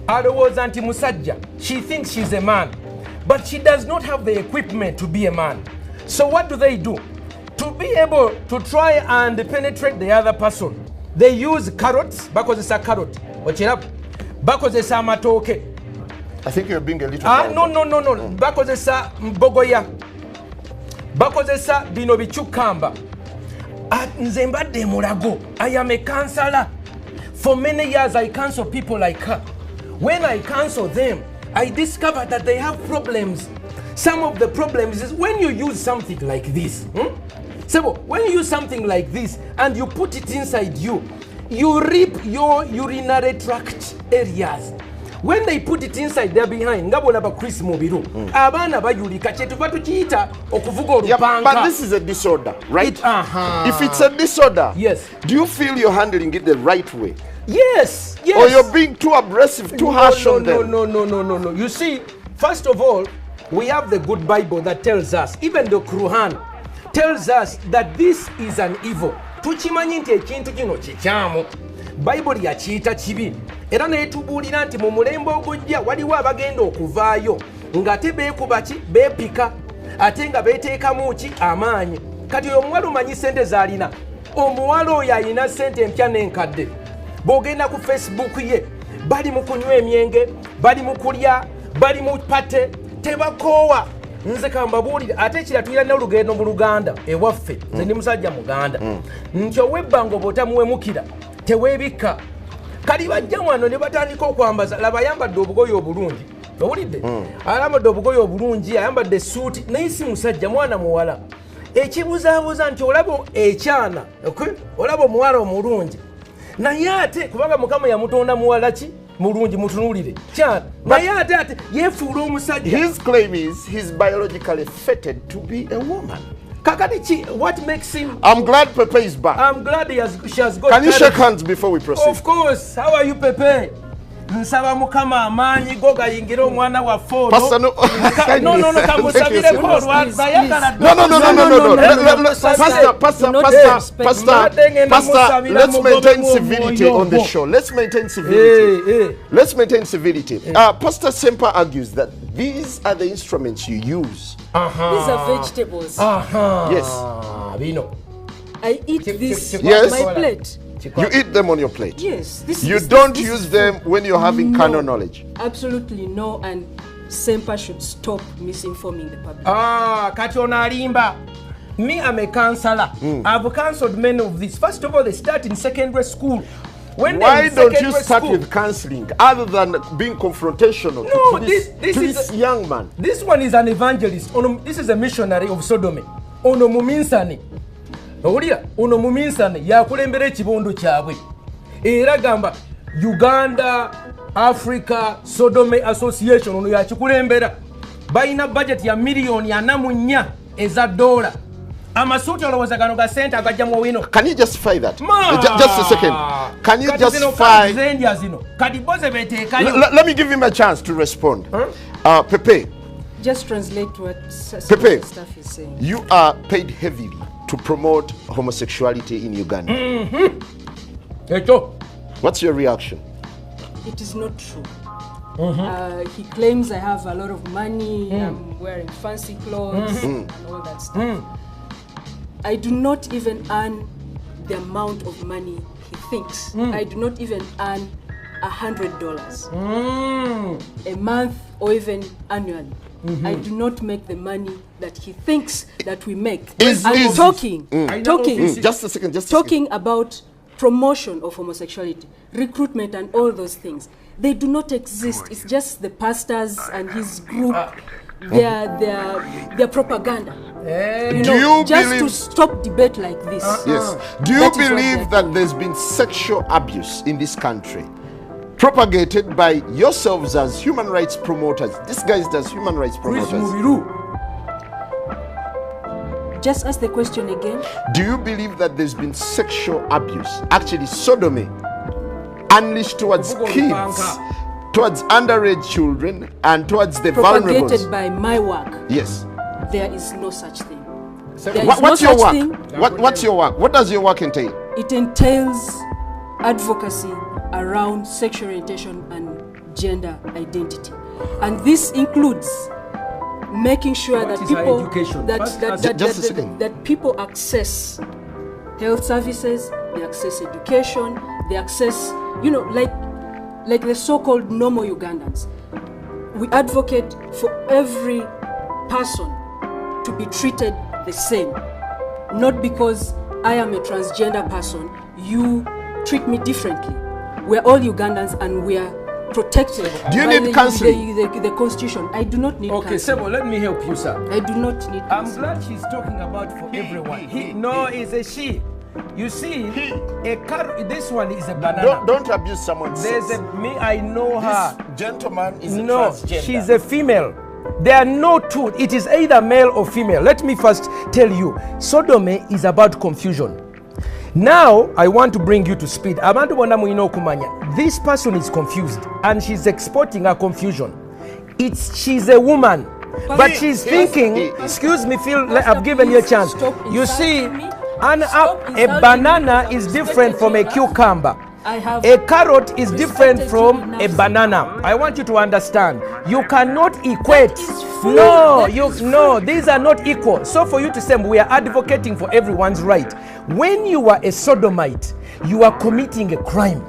Speaker 4: alowooza nti musajja. She thinks she's a man. But she does not have the equipment to be a man. So what do? To be able to try and penetrate the other person, they use carrots. Bakozesa carrot. Ochirap. Bakozesa amatoke.
Speaker 1: I think you're being a little
Speaker 4: No. Bakozesa mbogoya. Bakozesa bino bichukamba. Nze mbadde mulago. I am a counselor. For many years I counsel people like her. When I counsel them, I discovered that they have problems. Some of the problems is when you use something like this. So when you use something like this and you put it inside you, you rip your urinary tract areas. When they put it inside there behind, ngabolaba Chris Mubiru. Abana bayulika chetuva tukiita okuvuga olupanga.
Speaker 1: But this is a disorder, right? If it's a disorder,
Speaker 4: yes.
Speaker 1: Do you feel you're handling it the right way?
Speaker 4: Yes.
Speaker 1: Or you're being too aggressive, too harsh on them?
Speaker 4: No. You see, first of all, we have the good Bible that tells us, even the Quran tells us that this is an evil. Tukimanyi nti ekintu kino kikyamu. Bible yakiyita kibi. Era netubuulira nti mu mulembe ogujja waliwo abagenda okuvaayo ng'ate beekuba ki beepika ate nga beeteekamu ki amaanyi. Kati oyo omuwala omanyi ssente z'alina. Omuwala oyo alina ssente empya n'enkadde. Bogenda ku Facebook ye bali mu kunywa emyenge, bali mu kulya, bali mu pate, tebakoowa. Nze kambabuulire ate ekira tulina n'olugendo mu Luganda ewaffe nze ndi musajja Muganda nti ow'ebbango bw'otamuwemukira teweebikka. Kali bajja wano ne batandika okwambaza laba ayambadde obugoye obulungi. Owulidde? Ayambadde obugoye obulungi, ayambadde suuti naye si musajja mwana muwala. Ekibuzaabuza nti olaba ekyana, olaba omuwala omulungi. Naye ate kubanga Mukama yamutonda muwala ki mulungi mutunuulire kyana. Naye ate yeefuula omusajja.
Speaker 1: His claim is he's biologically fated to be a woman.
Speaker 4: Kakati, what makes him?
Speaker 1: I'm glad Pepe is back.
Speaker 4: I'm glad she has got.
Speaker 1: Can you shake hands before we proceed?
Speaker 4: Of course. How are you, Pepe? Nsaba Mukama amaanyi go gayingira omwana wa fono.
Speaker 1: Pastor, no.
Speaker 4: No, kamusabire ko lwaza yakala.
Speaker 1: No. Pastor, let's maintain civility on the show. Let's maintain civility. Let's maintain civility. Pastor Sempa argues that these are the instruments you use.
Speaker 2: These are vegetables.
Speaker 1: Yes.
Speaker 4: Vino.
Speaker 2: I eat this on my plate.
Speaker 1: You eat them on your plate?
Speaker 2: Yes.
Speaker 1: You don't use them when you're having carnal knowledge?
Speaker 2: Absolutely no, and Sempa should stop misinforming the public.
Speaker 4: Kati onalimba. Me, I'm a counselor. I've counseled many of these. First of all, they start in secondary school.
Speaker 1: Why don't you start with counseling other than being confrontational to this young man?
Speaker 4: This one is an evangelist. This is a missionary of Sodom. Ono muminsani. Owulira ono muminsani yakulembera ekibondo kyabwe. Era gamba Uganda Africa Sodomy Association ono yakikulembera balina budget ya million $4 eza dola. Amasuuti olowooza gano ga sente agajja mu wino.
Speaker 1: Can you justify that? Just a second. Can you justify? Let me give him a chance to respond. Pepe.
Speaker 2: Just translate what
Speaker 1: Pepe,
Speaker 2: stuff is saying.
Speaker 1: You are paid heavily to promote homosexuality in Uganda. What's your reaction?
Speaker 2: It is not true. He claims I have a lot of money, I'm wearing fancy clothes and all that stuff. I do not even earn the amount of money he thinks. I do not even earn $100 a month or even annually. I do not make the money that he thinks that we make. I'm talking
Speaker 1: Just a second.
Speaker 2: Talking about promotion of homosexuality, recruitment and all those things. They do not exist. It's just the pastors and his group, their propaganda. Just to stop debate like this.
Speaker 1: Yes. Do you believe that there's been sexual abuse in this country propagated by yourselves as human rights promoters? This guy does human rights promoters.
Speaker 2: Just ask the question again.
Speaker 1: Do you believe that there's been sexual abuse, actually sodomy, unleashed towards kids, towards underage children, and towards the vulnerable?
Speaker 2: Propagated by my work.
Speaker 1: Yes.
Speaker 2: There is no such thing.
Speaker 1: What's your work? What's your work? What does your work entail?
Speaker 2: It entails advocacy around sexual orientation and gender identity, and this includes making sure that people that people access health services, they access education, they access, like the so-called normal Ugandans. We advocate for every person to be treated the same, not because I am a transgender person, you treat me differently. We're all Ugandans and we are protected.
Speaker 1: Do you need counseling?
Speaker 2: The Constitution. I do not need counseling.
Speaker 4: Okay, Sebo, let me help you, sir.
Speaker 2: I do not need counseling.
Speaker 4: I'm glad she's talking about for everyone. It's a she. You see, this one is a banana.
Speaker 1: Don't abuse someone.
Speaker 4: I know her.
Speaker 1: This gentleman is a transgender.
Speaker 4: She's a female. There are no two. It is either male or female. Let me first tell you, sodomy is about confusion. Now, I want to bring you to speed. This person is confused and she's exporting her confusion. She's a woman, but she's thinking, excuse me, Phil, I've given you a chance. You see, a banana is different from a cucumber. A carrot is different from a banana. I want you to understand. You cannot equate. No, these are not equal. So for you to say we are advocating for everyone's right, when you are a sodomite, you are committing a crime.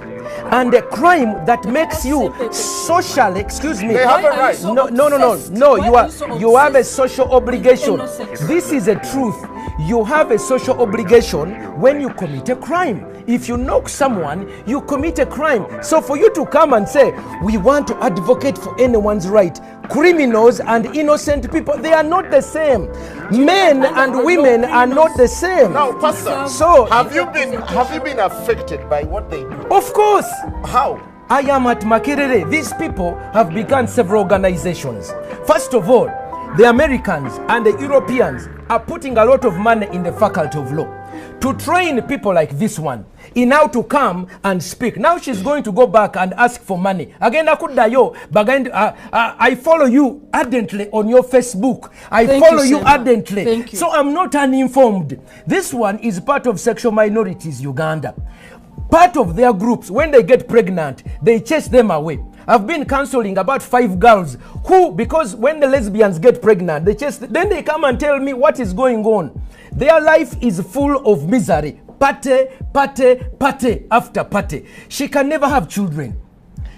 Speaker 4: And a crime that makes you social, excuse me.
Speaker 1: They have a right.
Speaker 4: No, you have a social obligation. This is a truth. You have a social obligation when you commit a crime. If you knock someone, you commit a crime. So for you to come and say, we want to advocate for anyone's right, criminals and innocent people, they are not the same. Men and women are not the same.
Speaker 1: Now, Pastor, so have you been affected by what they do?
Speaker 4: Of course.
Speaker 1: How?
Speaker 4: I am at Makerere. These people have begun several organizations. First of all, the Americans and the Europeans are putting a lot of money in the faculty of law to train people like this one in how to come and speak. Now she's going to go back and ask for money. Again, I follow you ardently on your Facebook. I follow you ardently.
Speaker 2: Thank you.
Speaker 4: So I'm not uninformed. This one is part of sexual minorities, Uganda. Part of their groups, when they get pregnant, they chase them away. I've been counseling about 5 girls who, because when the lesbians get pregnant, then they come and tell me what is going on. Their life is full of misery. Pate after pate. She can never have children.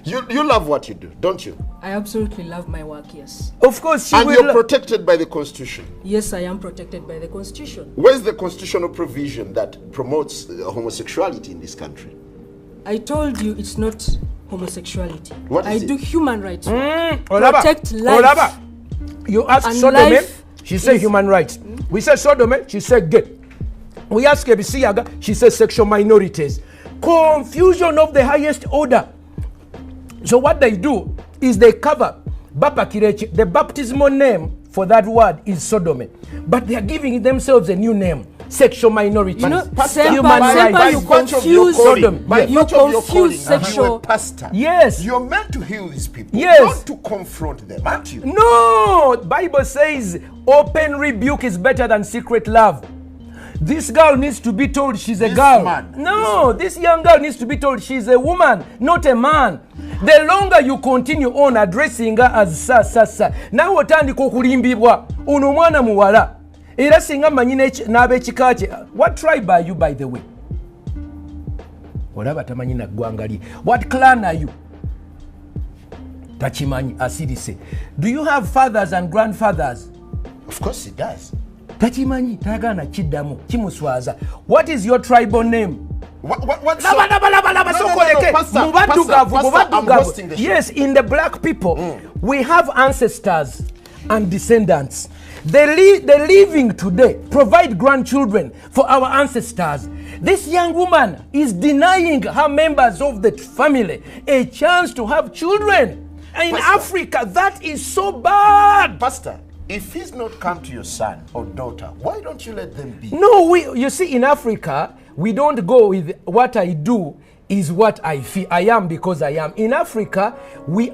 Speaker 1: You love what you do, don't you?
Speaker 2: I absolutely love my work, yes.
Speaker 4: Of course,
Speaker 1: and you're protected by the Constitution.
Speaker 2: Yes, I am protected by the Constitution.
Speaker 1: Where's the constitutional provision that promotes homosexuality in this country?
Speaker 2: I told you it's not homosexuality.
Speaker 1: What is
Speaker 2: I do human rights.
Speaker 4: Protect
Speaker 2: life.
Speaker 4: You ask Sodomy, she said human rights. We said Sodomy, she said gay. We ask Ebisiyaga, she says sexual minorities. Confusion of the highest order. So what they do is they cover Bapa Kirechi. The baptismal name for that word is sodomy. But they are giving themselves a new name. Sexual minority.
Speaker 2: You know,
Speaker 4: human rights.
Speaker 2: you confuse sexual.
Speaker 1: Pastor.
Speaker 4: Yes.
Speaker 1: You're meant to heal these people.
Speaker 4: Yes.
Speaker 1: Not to confront them, aren't you?
Speaker 4: No. Bible says open rebuke is better than secret love. This girl needs to be told she's a girl. This young girl needs to be told she's a woman, not a man. The longer you continue on addressing her as sa, now otandika okulimbibwa ono mwana muwala. Era singa manyi n'ab'ekika kye. What tribe are you, by the way? Olaba tamanyi na ggwanga lye. What clan are you? Tachimanyi asirise. Do you have fathers and grandfathers?
Speaker 1: Of course he does.
Speaker 4: Tachimanyi tayagala kiddamu kimuswaza. What is your tribal name?
Speaker 1: What's
Speaker 4: Yes, in the black people, we have ancestors and descendants. The living today provide grandchildren for our ancestors. This young woman is denying her members of the family a chance to have children. And in Africa, that is so bad.
Speaker 1: Pastor, if he's not come to your son or daughter, why don't you let them be?
Speaker 4: No, you see, in Africa, we don't go with what I do is what I feel. I am because I am. In Africa,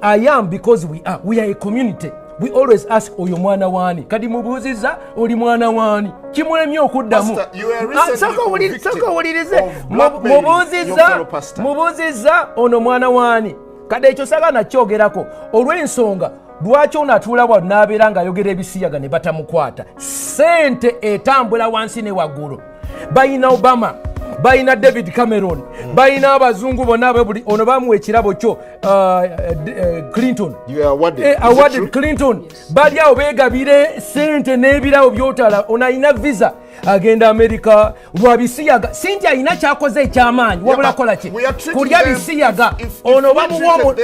Speaker 4: I am because we are. We are a community. We always ask oyo mwana wani kadi mubuziza oli mwana wani kimulemye okuddamu mubuziza ono mwana wani kadi ekyo sagana kyogerako olw'ensonga lwaki ono atuula bwa n'abeera ng'ayogera ebisiyaga ne batamukwata sente etambula wansi ne waggulu bayina Obama bayina David Cameron bayina abazungu bonna abebuli ono bamuwa ekirabo kyo Clinton awarded Clinton bali awo beegabire sente n'ebirabo byotala ono ayina visa agenda America lwa bisiyaga sente ayina kyakoze ekyamaanyi wabula kola ki kulya bisiyaga ono bamuwa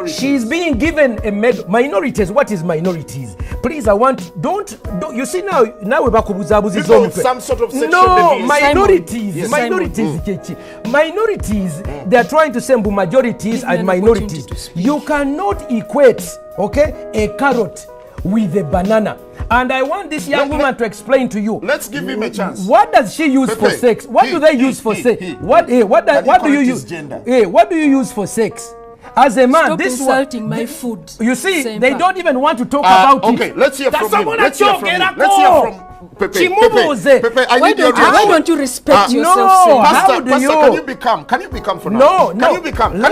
Speaker 4: she is being given a minorities. What is minorities? Please, I want don't you see now we bakubuzabuziza omutwe
Speaker 1: some sort of sexual
Speaker 4: minorities minorities they are trying to say majorities and minorities. You cannot equate a carrot with a banana. And I want this young woman to explain to you.
Speaker 1: Let's give him a chance.
Speaker 4: What does she use for sex? What do they use for sex? What do you use? What do you use for sex? As a man,
Speaker 2: stop
Speaker 4: this
Speaker 2: insulting my food.
Speaker 4: You see, they don't even want to talk about it.
Speaker 1: Okay, let's hear from him. Let's hear from Pepe.
Speaker 2: Why don't you respect yourself?
Speaker 1: Pastor, can you become for now? Can you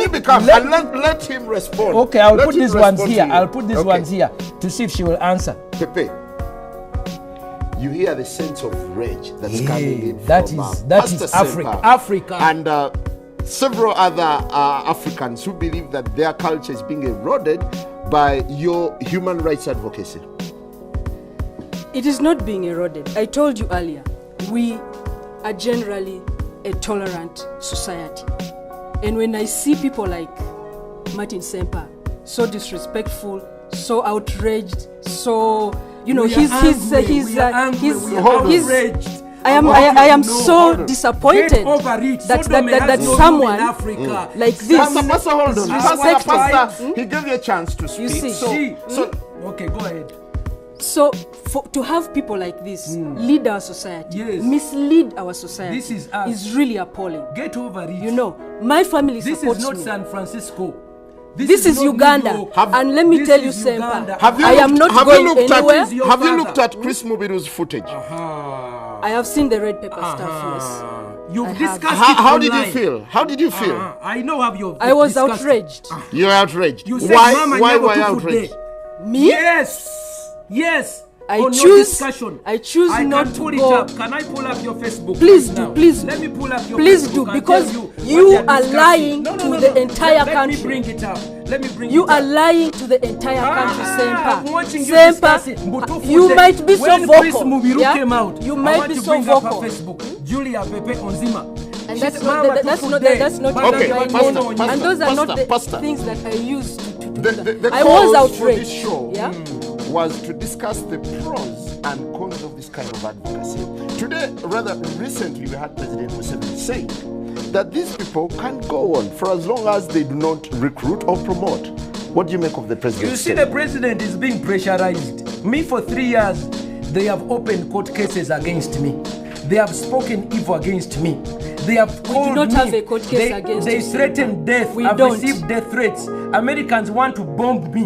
Speaker 1: become? And let him respond.
Speaker 4: Okay, I'll put these ones here. I'll put these ones here to see if she will answer.
Speaker 1: Pepe, you hear the sense of rage that's coming in.
Speaker 4: That is Africa.
Speaker 1: And several other Africans who believe that their culture is being eroded by your human rights advocacy.
Speaker 2: It is not being eroded. I told you earlier, we are generally a tolerant society. And when I see people like Martin Semper, so disrespectful, so outraged, so, he's I am so disappointed that someone like this is
Speaker 1: Pastor, he gave you a chance to speak.
Speaker 2: You see,
Speaker 4: okay, go ahead.
Speaker 2: So to have people like this lead our society, mislead our society,
Speaker 4: this
Speaker 2: is really appalling.
Speaker 4: Get over it.
Speaker 2: My family supports me.
Speaker 4: This is not San Francisco.
Speaker 2: This is Uganda. And let me tell you, Semper, I am not
Speaker 1: have
Speaker 2: going anywhere.
Speaker 1: Have you looked at Chris Mubiru's footage?
Speaker 2: I have seen the red pepper stuff, yes.
Speaker 4: You've discussed it
Speaker 1: How did you feel? How did you feel?
Speaker 4: I know how you
Speaker 2: I was outraged.
Speaker 1: You're outraged.
Speaker 4: You said,
Speaker 1: why were you outraged?
Speaker 2: Me?
Speaker 4: Yes.
Speaker 2: I choose not to
Speaker 4: pull
Speaker 2: go.
Speaker 4: It up. Can I pull up your Facebook?
Speaker 2: Please
Speaker 4: now?
Speaker 2: do, please.
Speaker 4: Let me pull up your
Speaker 2: please
Speaker 4: Facebook
Speaker 2: do, because you are lying to the entire country.
Speaker 4: Let me bring it up.
Speaker 2: You are lying to the entire country, Semper.
Speaker 4: You
Speaker 2: might be so vocal.
Speaker 4: Came out,
Speaker 2: you might be so vocal.
Speaker 4: Facebook. Julia Pepe Onzima.
Speaker 2: And that's not
Speaker 1: okay,
Speaker 2: and those are not the things that I used to do that. I was outraged.
Speaker 1: For this show was to discuss the pros and cons of this kind of advocacy. Today, rather recently, we had President Museveni saying that these people can go on for as long as they do not recruit or promote. What do you make of the president?
Speaker 4: You see, the president is being pressurized. Me, for 3 years, they have opened court cases against me. They have spoken evil against me. They have called
Speaker 2: do not
Speaker 4: me.
Speaker 2: have a court case against
Speaker 4: They
Speaker 2: you,
Speaker 4: threaten death.
Speaker 2: We
Speaker 4: I've
Speaker 2: don't.
Speaker 4: received death threats. Americans want to bomb me.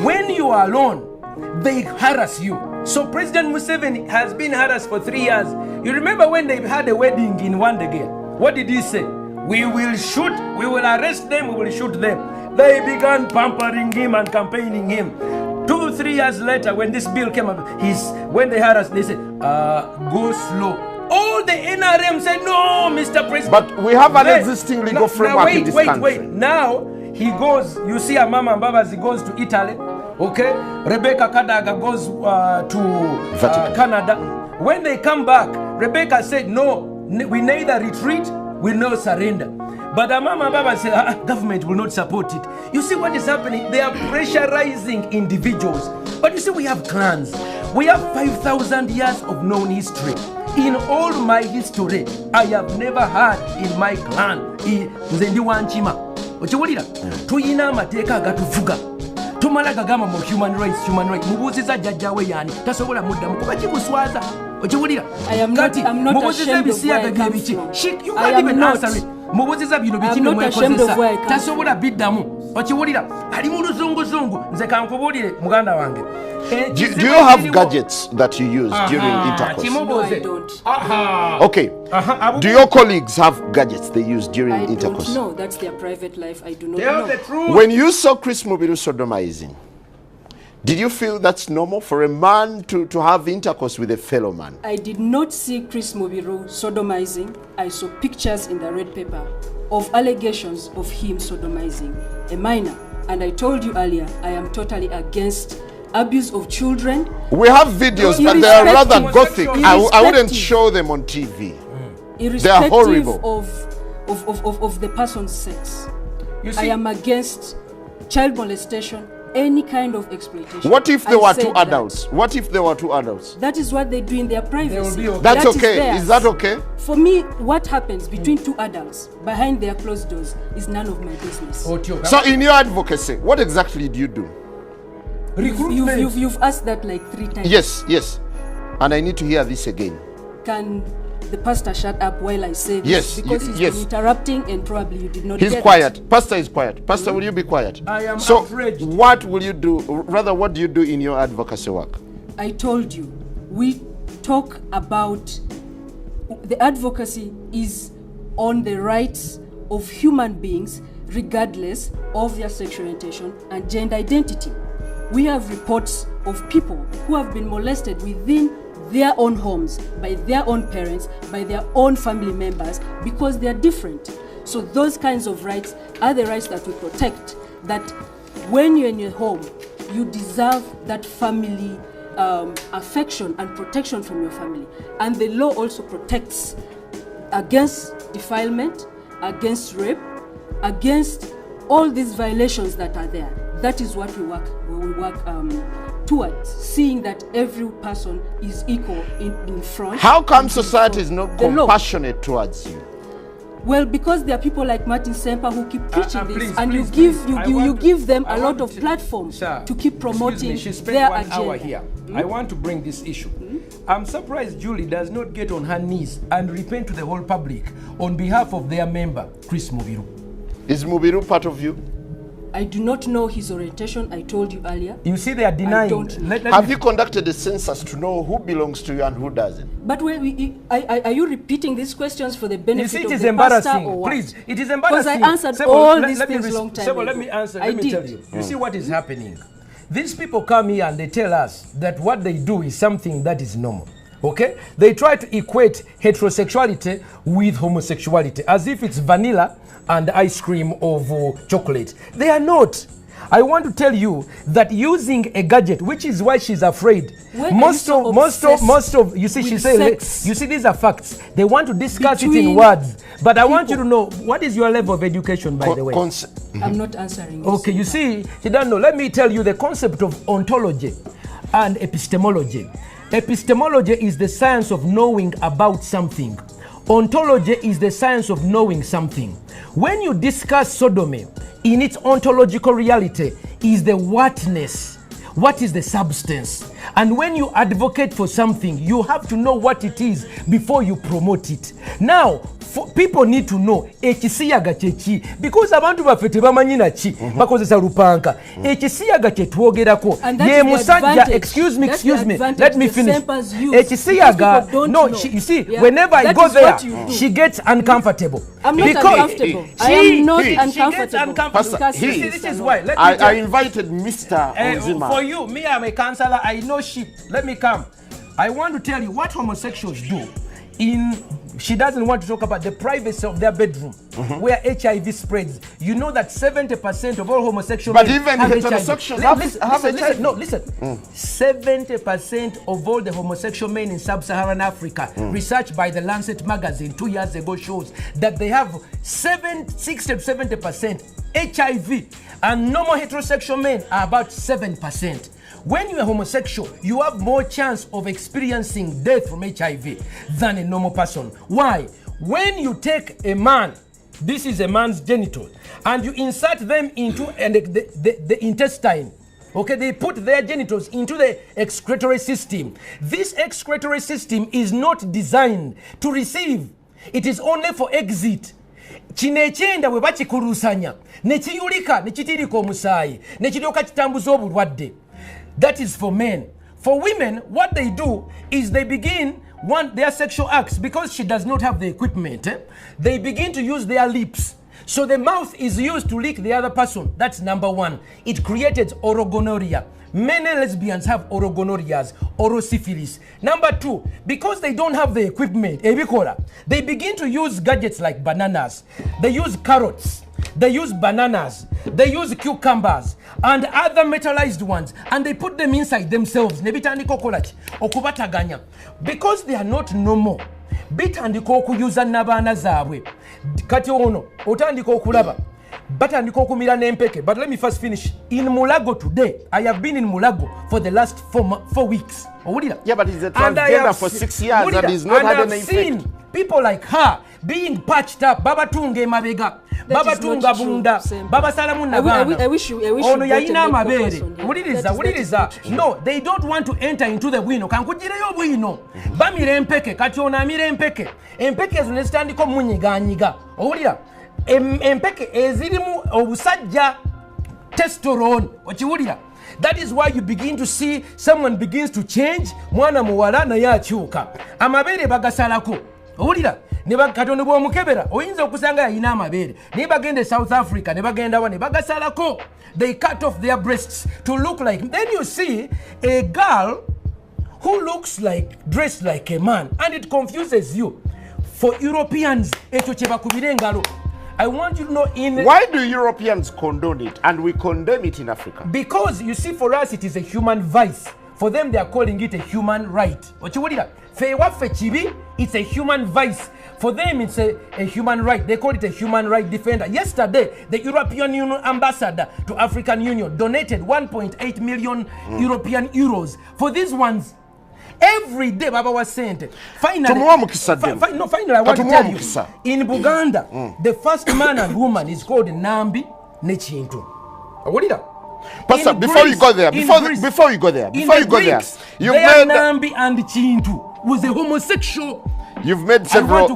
Speaker 4: When you are alone, they harass you. So President Museveni has been harassed for 3 years. You remember when they had a wedding in Wandegea? What did he say? We will shoot, we will arrest them, we will shoot them. They began pampering him and campaigning him. 2-3 years later, when this bill came up, when they harassed, they said, go slow. All the NRM said, no, Mr. President.
Speaker 1: But we have an existing legal framework in this country.
Speaker 4: Wait. Now, he goes, you see a Mama Mbabas, he goes to Italy, okay? Rebecca Kadaga goes to Canada. When they come back, Rebecca said, no, we neither retreat, we no surrender. But Mama Mbabas said, government will not support it. You see what is happening? They are pressurizing individuals. But you see, we have clans. We have 5,000 years of known history. In all my history, I have never had in my clan nze ndi wanchima okiwulira tuyina amateeka agatuvuga tumala gagamba mu human rights mubuuziza jjajjawe yani tasobola muddamu kuba kimuswaza okiwulira kati mubuuziza ebisiyaga byebiki you can't even answer it. Mubuuziza bino bikino mwekozesa tasobola biddamu okiwulira ali mu luzunguzungu nze kankubuulire muganda wange.
Speaker 1: Do you have gadgets that you use during intercourse?
Speaker 2: No, I don't.
Speaker 1: Okay. Do your colleagues have gadgets they use during intercourse?
Speaker 2: No, that's their private life. I do not
Speaker 4: Tell
Speaker 2: know.
Speaker 4: the truth.
Speaker 1: When you saw Chris Mubiru sodomizing, did you feel that's normal for a man to have intercourse with a fellow man?
Speaker 2: I did not see Chris Mubiru sodomizing. I saw pictures in the red paper of allegations of him sodomizing a minor. And I told you earlier, I am totally against abuse of children.
Speaker 1: We have videos, but they are rather gothic. I wouldn't show them on TV. They are horrible.
Speaker 2: Of the person's sex.
Speaker 4: You see,
Speaker 2: I am against child molestation, any kind of exploitation.
Speaker 1: What if there
Speaker 2: I
Speaker 1: were
Speaker 2: said
Speaker 1: two adults? What if there were two adults?
Speaker 2: That is what they do in their privacy.
Speaker 4: Be okay.
Speaker 1: That's
Speaker 2: That is
Speaker 1: okay.
Speaker 2: theirs.
Speaker 1: Is that okay?
Speaker 2: For me, what happens between two adults behind their closed doors is none of my business.
Speaker 1: So in your advocacy, what exactly do you do?
Speaker 2: You've asked that like 3 times.
Speaker 1: Yes. And I need to hear this again.
Speaker 2: Can the pastor shut up while I say this?
Speaker 1: Yes,
Speaker 2: Because he's been interrupting and probably you did not
Speaker 1: He's
Speaker 2: get
Speaker 1: quiet.
Speaker 2: it.
Speaker 1: Pastor is quiet. Pastor, will you be quiet?
Speaker 4: I am
Speaker 1: so
Speaker 4: outraged.
Speaker 1: what will you do? Rather, what do you do in your advocacy work?
Speaker 2: I told you, we talk about the advocacy is on the rights of human beings regardless of their sexual orientation and gender identity. We have reports of people who have been molested within their own homes, by their own parents, by their own family members, because they are different. So those kinds of rights are the rights that we protect, that when you're in your home, you deserve that family affection and protection from your family. And the law also protects against defilement, against rape, against all these violations that are there. That is what we work towards, seeing that every person is equal in front.
Speaker 1: How come society is not compassionate towards you?
Speaker 2: Well, because there are people like Martin Semper who keep preaching this,
Speaker 4: please,
Speaker 2: and
Speaker 4: please,
Speaker 2: you give them
Speaker 4: I
Speaker 2: a lot
Speaker 4: want
Speaker 2: of platforms
Speaker 4: Sir,
Speaker 2: to keep promoting
Speaker 4: she spent
Speaker 2: their
Speaker 4: 1
Speaker 2: agenda.
Speaker 4: hour here. I want to bring this issue. I'm surprised Julie does not get on her knees and repent to the whole public on behalf of their member, Chris Mubiru.
Speaker 1: Is Mubiru part of you?
Speaker 2: I do not know his orientation. I told you earlier.
Speaker 4: You see, they are denying.
Speaker 2: I don't know.
Speaker 1: Have you conducted a census to know who belongs to you and who doesn't?
Speaker 2: But are you repeating these questions for the benefit
Speaker 4: You see, it
Speaker 2: of
Speaker 4: is
Speaker 2: the
Speaker 4: embarrassing.
Speaker 2: pastor or what?
Speaker 4: Please, it is embarrassing.
Speaker 2: Because I answered
Speaker 4: Sebo,
Speaker 2: all these things long time ago.
Speaker 4: Let me answer.
Speaker 2: I
Speaker 4: Let me
Speaker 2: did.
Speaker 4: tell you. You see what is happening? These people come here and they tell us that what they do is something that is normal. Okay? They try to equate heterosexuality with homosexuality as if it's vanilla and ice cream of chocolate. They are not. I want to tell you that using a gadget, which is why she's afraid. Most of you see, she says, you see, these are facts. They want to discuss it in words. But I want you to know, what is your level of education, by the way?
Speaker 2: I'm not answering.
Speaker 4: Okay, you see, you don't know. Let me tell you the concept of ontology and epistemology. Epistemology is the science of knowing about something. Ontology is the science of knowing something. When you discuss sodomy, in its ontological reality is the whatness. What is the substance? And when you advocate for something, you have to know what it is before you promote it. Now, people need to know ekisiyaga chechi because abantu baffe tebamanyi na chi bakozesa lupanka ekisiyaga kye twogerako ye musajja excuse me let me finish ekisiyaga no you see whenever I go there she gets uncomfortable.
Speaker 2: I'm not uncomfortable. I am not uncomfortable.
Speaker 4: This is why
Speaker 1: I invited Mr. Onzima.
Speaker 4: For you, me I'm a counselor, I know shit. Let me come. I want to tell you what homosexuals do. She doesn't want to talk about the privacy of their bedroom where HIV spreads. You know that 70% of all homosexual men
Speaker 1: even
Speaker 4: have
Speaker 1: heterosexuals
Speaker 4: HIV.
Speaker 1: have
Speaker 4: No, listen. 70% of all the homosexual men in sub-Saharan Africa, research by the Lancet magazine 2 years ago shows that they have 60 to 70% HIV, and normal heterosexual men are about 7%. When you're homosexual, you have more chance of experiencing death from HIV than a normal person. Why? When you take a man, this is a man's genital, and you insert them into the intestine, okay, they put their genitals into the excretory system. This excretory system is not designed to receive. It is only for exit. Kino ekyenda bwe bakikulusanya ne kiyulika ne kitirika omusaayi ne kiryoka kitambuza obulwadde. That is for men. For women, what they do is they begin their sexual acts because she does not have the equipment. They begin to use their lips. So the mouth is used to lick the other person. That's number one. It created orogonorrhea. Many lesbians have orogonorrheas, orosyphilis. Number two, because they don't have the equipment, they begin to use gadgets like bananas. They use carrots. They use bananas, they use cucumbers and other metallized ones, and they put them inside themselves. Because they are not normal. Bitandika okuyuza n'abaana zaabwe. Kati ono otandika okulaba batandika okumira n'empeke. But let me first finish. In Mulago today, I have been in Mulago for the last 4 weeks.
Speaker 1: Yeah, but he's a transgender for 6 years and he's not had an effect.
Speaker 4: Seen people like her being patched up. Baba tunge mabega. Baba tunga bunda. Baba salamu nabana.
Speaker 2: I wish you
Speaker 4: ono yayina amabere. Uliriza. No, they don't want to enter into the bwino. Kankujireyo bwino. Bamire empeke. Kati ono amire empeke. Empeke ezo nezitandika munyiganyiga. Owulira. Empeke ezirimu obusajja testosterone. Okiwulira. That is why you begin to see someone begins to change. Mwana muwala naye akyuka. Amabere bagasalako. Owulira. Ne bakatono bw'omukebera oyinza okusanga yayina amabere ne bagenda South Africa ne bagenda wa ne bagasalako. They cut off their breasts to look like. Then you see a girl who looks like, dressed like a man, and it confuses you. For Europeans, ekyo kye bakubira engalo. I want you to know
Speaker 1: why do Europeans condone it and we condemn it in Africa?
Speaker 4: Because you see, for us it is a human vice. For them they are calling it a human right. Okiwulira? Fewaffe kibi, it's a human vice. For them it's a human right. They call it a human right defender. Yesterday, the European Union ambassador to African Union donated 1.8 million European euros for these ones. Every day Baba was sent. Finally, I want to tell you, in Buganda, the first man and woman is called Nambi Nechintu.
Speaker 1: Pastor, before you go there, you've made
Speaker 4: Nambi and Chintu was a homosexual.
Speaker 1: You've made several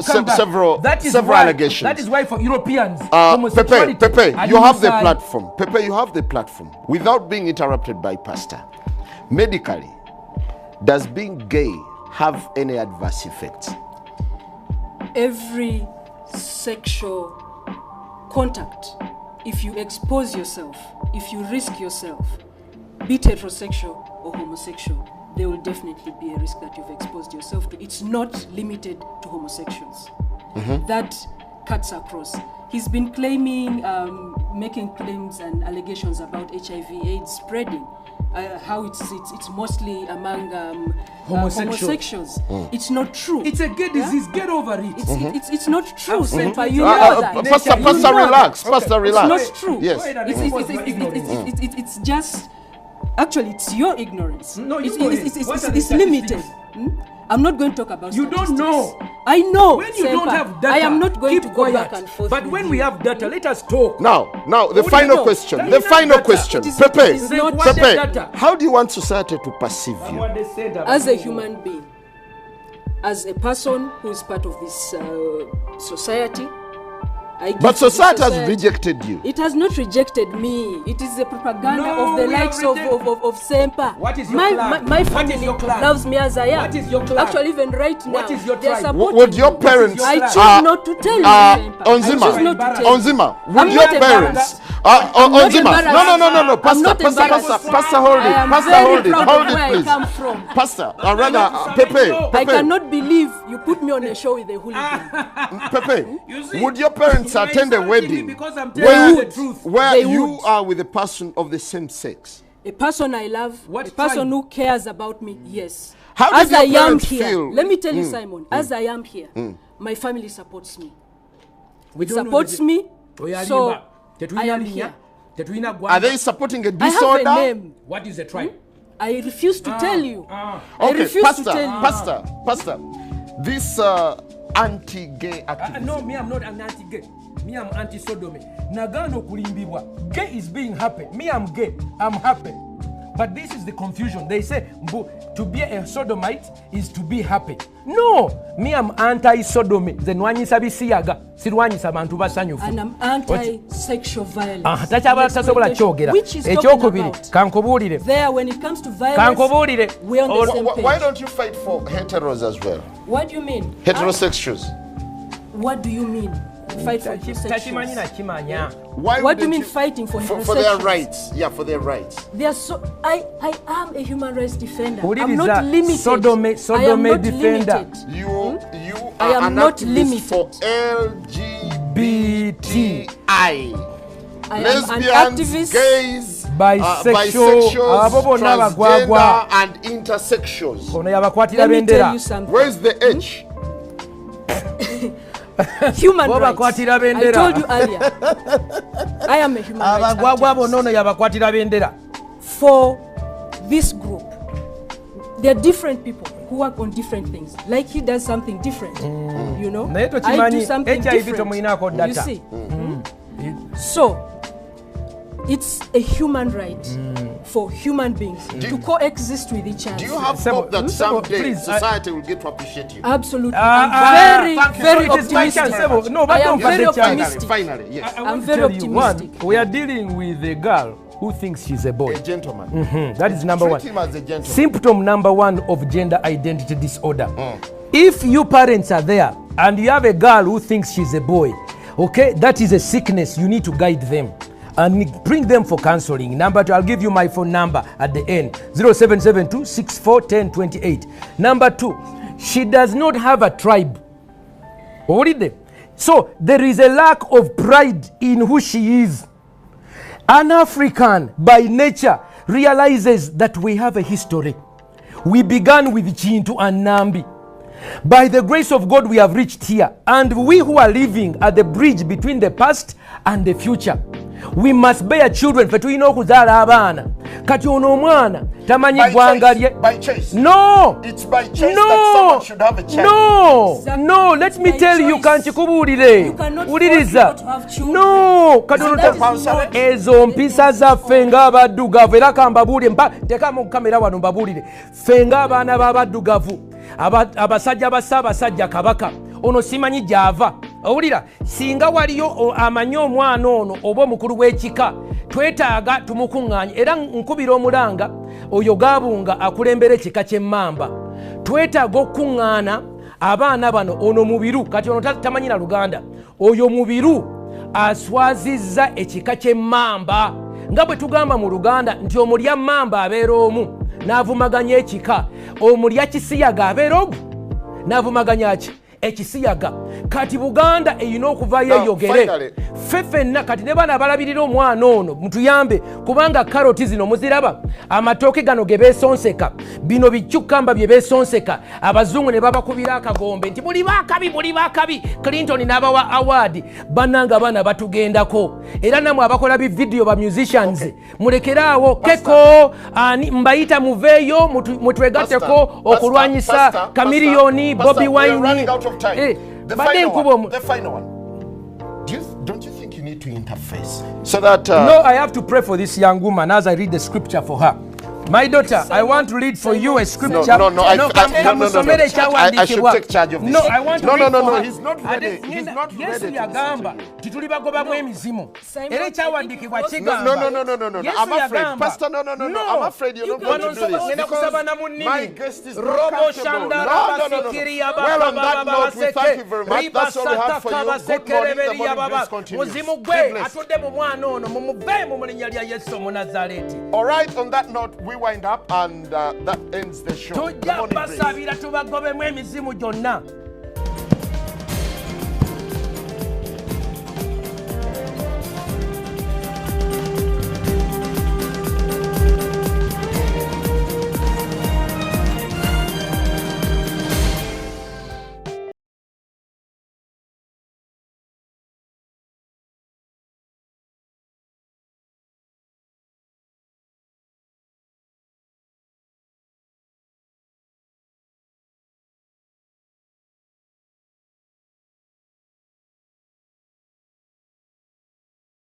Speaker 1: allegations.
Speaker 4: That is why for Europeans, homosexuality.
Speaker 1: Pepe, you have the platform. Pepe, you have the platform. Without being interrupted by Pastor, medically, does being gay have any adverse effects?
Speaker 2: Every sexual contact, if you expose yourself, if you risk yourself, be it heterosexual or homosexual, there will definitely be a risk that you've exposed yourself to. It's not limited to homosexuals. That cuts across. He's been claiming, making claims and allegations about HIV/AIDS spreading. How it's mostly among homosexuals. It's not true.
Speaker 4: It's a gay disease. Get over it.
Speaker 2: It's not true, Senpai. You know that.
Speaker 1: Pastor, relax. Pastor, relax.
Speaker 2: It's not true.
Speaker 1: Yes.
Speaker 2: It's just Actually, it's your ignorance.
Speaker 4: No,
Speaker 2: it's
Speaker 4: it's
Speaker 2: limited. I'm not going to talk about
Speaker 4: You
Speaker 2: statistics.
Speaker 4: don't know.
Speaker 2: I know.
Speaker 4: When you don't have data,
Speaker 2: I am not going
Speaker 4: keep
Speaker 2: to go
Speaker 4: quiet.
Speaker 2: back and forth.
Speaker 4: But
Speaker 2: with
Speaker 4: when
Speaker 2: you.
Speaker 4: we have data, let us talk.
Speaker 1: Now, the
Speaker 4: What do you
Speaker 1: final
Speaker 4: know?
Speaker 1: question.
Speaker 4: That
Speaker 1: The
Speaker 4: is not
Speaker 1: final
Speaker 4: data.
Speaker 1: question.
Speaker 2: It is
Speaker 1: Pepe,
Speaker 2: not
Speaker 4: data.
Speaker 1: how do you want society to perceive you?
Speaker 2: As a human being, as a person who is part of this society, I give
Speaker 1: But
Speaker 2: to this
Speaker 1: society has rejected you.
Speaker 2: It has not rejected me. It is the propaganda
Speaker 4: No,
Speaker 2: of the
Speaker 4: we have
Speaker 2: likes of Sempa.
Speaker 4: What is your
Speaker 2: my,
Speaker 4: clan?
Speaker 2: my
Speaker 4: What
Speaker 2: family
Speaker 4: is your clan?
Speaker 2: loves me as I am.
Speaker 4: What is your clan?
Speaker 2: Actually, even right now,
Speaker 4: What is your
Speaker 2: they are
Speaker 4: tribe?
Speaker 2: supporting
Speaker 1: Would your
Speaker 2: me.
Speaker 1: parents,
Speaker 2: I choose not to tell you, Sempa. I choose not to tell you.
Speaker 1: Onzima, would
Speaker 2: I'm
Speaker 1: your
Speaker 2: not
Speaker 1: parents,
Speaker 2: not
Speaker 1: Onzima,
Speaker 2: embarrassed.
Speaker 1: no,
Speaker 2: I'm
Speaker 1: Pastor,
Speaker 2: not
Speaker 1: Pastor,
Speaker 2: embarrassed.
Speaker 1: Pastor, hold
Speaker 2: I
Speaker 1: it,
Speaker 2: am
Speaker 1: Pastor,
Speaker 2: very
Speaker 1: hold it,
Speaker 2: proud
Speaker 1: hold
Speaker 2: of
Speaker 1: it,
Speaker 2: where I
Speaker 1: please.
Speaker 2: come from.
Speaker 1: Pastor, rather, Pepe,
Speaker 2: I cannot believe you put me on a show with a hooligan.
Speaker 1: Pepe, would your parents attend a wedding
Speaker 4: Because I'm telling you the truth.
Speaker 1: where
Speaker 2: They
Speaker 1: you
Speaker 2: would.
Speaker 1: are with a person of the same sex?
Speaker 2: A person I love,
Speaker 4: What
Speaker 2: a person
Speaker 4: tribe?
Speaker 2: who cares about me, yes.
Speaker 1: How
Speaker 2: As
Speaker 1: did your
Speaker 2: I am
Speaker 1: parents
Speaker 2: here,
Speaker 1: feel?
Speaker 2: let me tell you, Simon, as I am here, my family supports me.
Speaker 4: We
Speaker 2: It
Speaker 4: don't know
Speaker 2: supports
Speaker 4: the-
Speaker 2: me,
Speaker 4: Oyalimba.
Speaker 2: so
Speaker 4: Tetulina
Speaker 2: I am
Speaker 4: linya,
Speaker 2: here.
Speaker 4: tetulina gwanga.
Speaker 1: Are they supporting a
Speaker 2: I have
Speaker 1: disorder?
Speaker 2: a name.
Speaker 4: What is the tribe?
Speaker 2: I refuse to tell you. I
Speaker 1: Okay,
Speaker 2: refuse
Speaker 1: Pastor,
Speaker 2: to tell you.
Speaker 1: Pastor, this anti-gay activism.
Speaker 4: No, me, I'm not an anti-gay. Me, I'm anti-sodomy. Nagano kulimbibwa. Gay is being happy. Me, I'm gay. I'm happy. But this is the confusion. They say to be a sodomite is to be happy. No, me, I'm anti-sodomy. Zenwanyisa bisiyaga. Sirwanyisa bantu basanyufu.
Speaker 2: And I'm anti-sexual violence.
Speaker 4: Takyaba tasobola kyogera.
Speaker 2: Which is talking
Speaker 4: Ekyokubiri
Speaker 2: about.
Speaker 4: kankubuulire.
Speaker 2: There, when it comes to violence,
Speaker 4: Kankubuulire.
Speaker 2: we're on the same page.
Speaker 1: Why don't you fight for heteros as well?
Speaker 2: What do you mean?
Speaker 1: Heterosexuals.
Speaker 2: What do you mean? Fight for
Speaker 4: Takimanyi
Speaker 2: heterosexuals?
Speaker 4: nakimanya.
Speaker 1: Why
Speaker 2: What do you
Speaker 1: wouldn't
Speaker 2: mean fighting for
Speaker 1: for their
Speaker 2: heterosexuals?
Speaker 1: rights? Yeah, for their rights.
Speaker 2: They are so. I am a human rights defender.
Speaker 4: Who
Speaker 2: I'm
Speaker 4: is
Speaker 2: not
Speaker 4: that?
Speaker 2: limited.
Speaker 4: Sodomy
Speaker 2: I am not
Speaker 4: defender.
Speaker 2: limited.
Speaker 1: You
Speaker 2: I
Speaker 1: are
Speaker 2: am
Speaker 1: an
Speaker 2: not
Speaker 1: activist
Speaker 2: limited.
Speaker 1: for
Speaker 4: BT.
Speaker 1: LGBTI.
Speaker 2: I am an
Speaker 1: Lesbians,
Speaker 2: activist.
Speaker 1: gays,
Speaker 4: Bisexual, abo bonna bagwagwa.
Speaker 1: transgender, and intersexuals.
Speaker 4: Ono yabakwatira
Speaker 2: Let me tell
Speaker 4: bendera.
Speaker 2: you something.
Speaker 1: Where's the H?
Speaker 2: Human
Speaker 4: Bo
Speaker 2: rights.
Speaker 4: bakwatira
Speaker 2: I
Speaker 4: bendera.
Speaker 2: told you earlier. I am a human rights
Speaker 4: Abagwagwa
Speaker 2: activist.
Speaker 4: bonna ono yabakwatira bendera.
Speaker 2: For this group, there are different people who work on different things. Like he does something different, you know.
Speaker 4: Naye
Speaker 2: I do
Speaker 4: tokimanyi
Speaker 2: something
Speaker 4: HIV
Speaker 2: different.
Speaker 4: tomulinako
Speaker 2: You
Speaker 4: data.
Speaker 2: see. So, it's a human right for human beings to coexist with each other.
Speaker 1: Do you have
Speaker 4: Sebo,
Speaker 1: hope that
Speaker 4: Sebo,
Speaker 1: someday
Speaker 4: please,
Speaker 1: society will get to appreciate you?
Speaker 2: Absolutely.
Speaker 4: thank
Speaker 2: I'm
Speaker 4: you.
Speaker 2: very
Speaker 4: So it is my
Speaker 2: optimistic.
Speaker 4: chance, Sebo. No, but
Speaker 2: I am
Speaker 4: don't
Speaker 2: very
Speaker 4: forget the chance.
Speaker 2: optimistic.
Speaker 1: Finally, yes.
Speaker 4: I
Speaker 2: I'm
Speaker 4: want to
Speaker 2: very
Speaker 4: tell you, one,
Speaker 2: optimistic.
Speaker 4: we are dealing with a girl who thinks she's a boy.
Speaker 1: A gentleman.
Speaker 4: That is number one.
Speaker 1: Treat him as a gentleman.
Speaker 4: Symptom number one of gender identity disorder. If you parents are there and you have a girl who thinks she's a boy, okay, that is a sickness. You need to guide them and bring them for counseling. Number two, I'll give you my phone number at the end, 0772 641028. Number two, she does not have a tribe. So there is a lack of pride in who she is. An African by nature realizes that we have a history. We began with Chintu and Nambi. By the grace of God, we have reached here. And we who are living at the bridge between the past and the future, we must bear children. Fe tulina okuzaala abaana. Kati ono omwana tamanyi ggwanga lye.
Speaker 1: By choice.
Speaker 4: No!
Speaker 1: It's by choice that someone should have a child.
Speaker 4: No!
Speaker 2: Exactly.
Speaker 4: No! Let me
Speaker 2: By
Speaker 4: tell you,
Speaker 2: choice.
Speaker 4: kankikubuulire.
Speaker 2: You cannot
Speaker 4: Wuliriza.
Speaker 2: force people to have children.
Speaker 4: No! Kati
Speaker 2: And
Speaker 4: ono
Speaker 2: that
Speaker 4: ta-
Speaker 2: is not-
Speaker 4: ezo mpisa zaffe ng'abaddugavu era kambabuulire tekamu kamera wano mbabuulire ffe ng'abaana b'abaddugavu abasajja ba Ssaabasajja Kabaka ono simanyi gy'ava owulira singa waliyo amanyi omwana ono oba omukulu w'ekika twetaaga tumukuŋŋaanye era nkubira omulanga oyo Gaabunga akulembera ekika ky'Emmamba twetaaga okukuŋŋaana abaana bano ono mubiru kati ono tamanyi na Luganda oyo mubiru aswazizza ekika ky'Emmamba nga bwe tugamba mu Luganda nti omulya Mmamba abeera omu n'avumaganya ekika omulya Kisiyaga abeera omu n'avumaganya ki ekisiyaga kati Buganda eyina okuvaayo eyogere ffe ffenna kati ne bana abalabirira omwana ono mutuyambe kubanga karoti zino muziraba amatooke gano ge beesonseka bino bikyukamba bye beesonseka abazungu ne babakubira akagombe nti buli baakabi Clinton n'abawa award bannanga abaana batugendako era namwe abakola bividiyo ba musicians mulekeraawo keko ani mbayita muveeyo mutwegatteko okulwanyisa Chameleone Bobby Wine
Speaker 1: the final one. Don't you think you need to interface so that
Speaker 4: no, I have to pray for this young woman as I read the scripture for her. My daughter, I want to read for you a scripture.
Speaker 1: No. I should take charge of this.
Speaker 4: No, I want to read for her.
Speaker 1: He's not ready. He's not ready. No. I'm afraid. Pastor, no. I'm afraid you're not going to do this. Because my guest is not comfortable. No. Well, on that note, we thank you very much. That's all we have for you. Good morning. The morning please continue. All right, on that note, we wind up and that ends the show.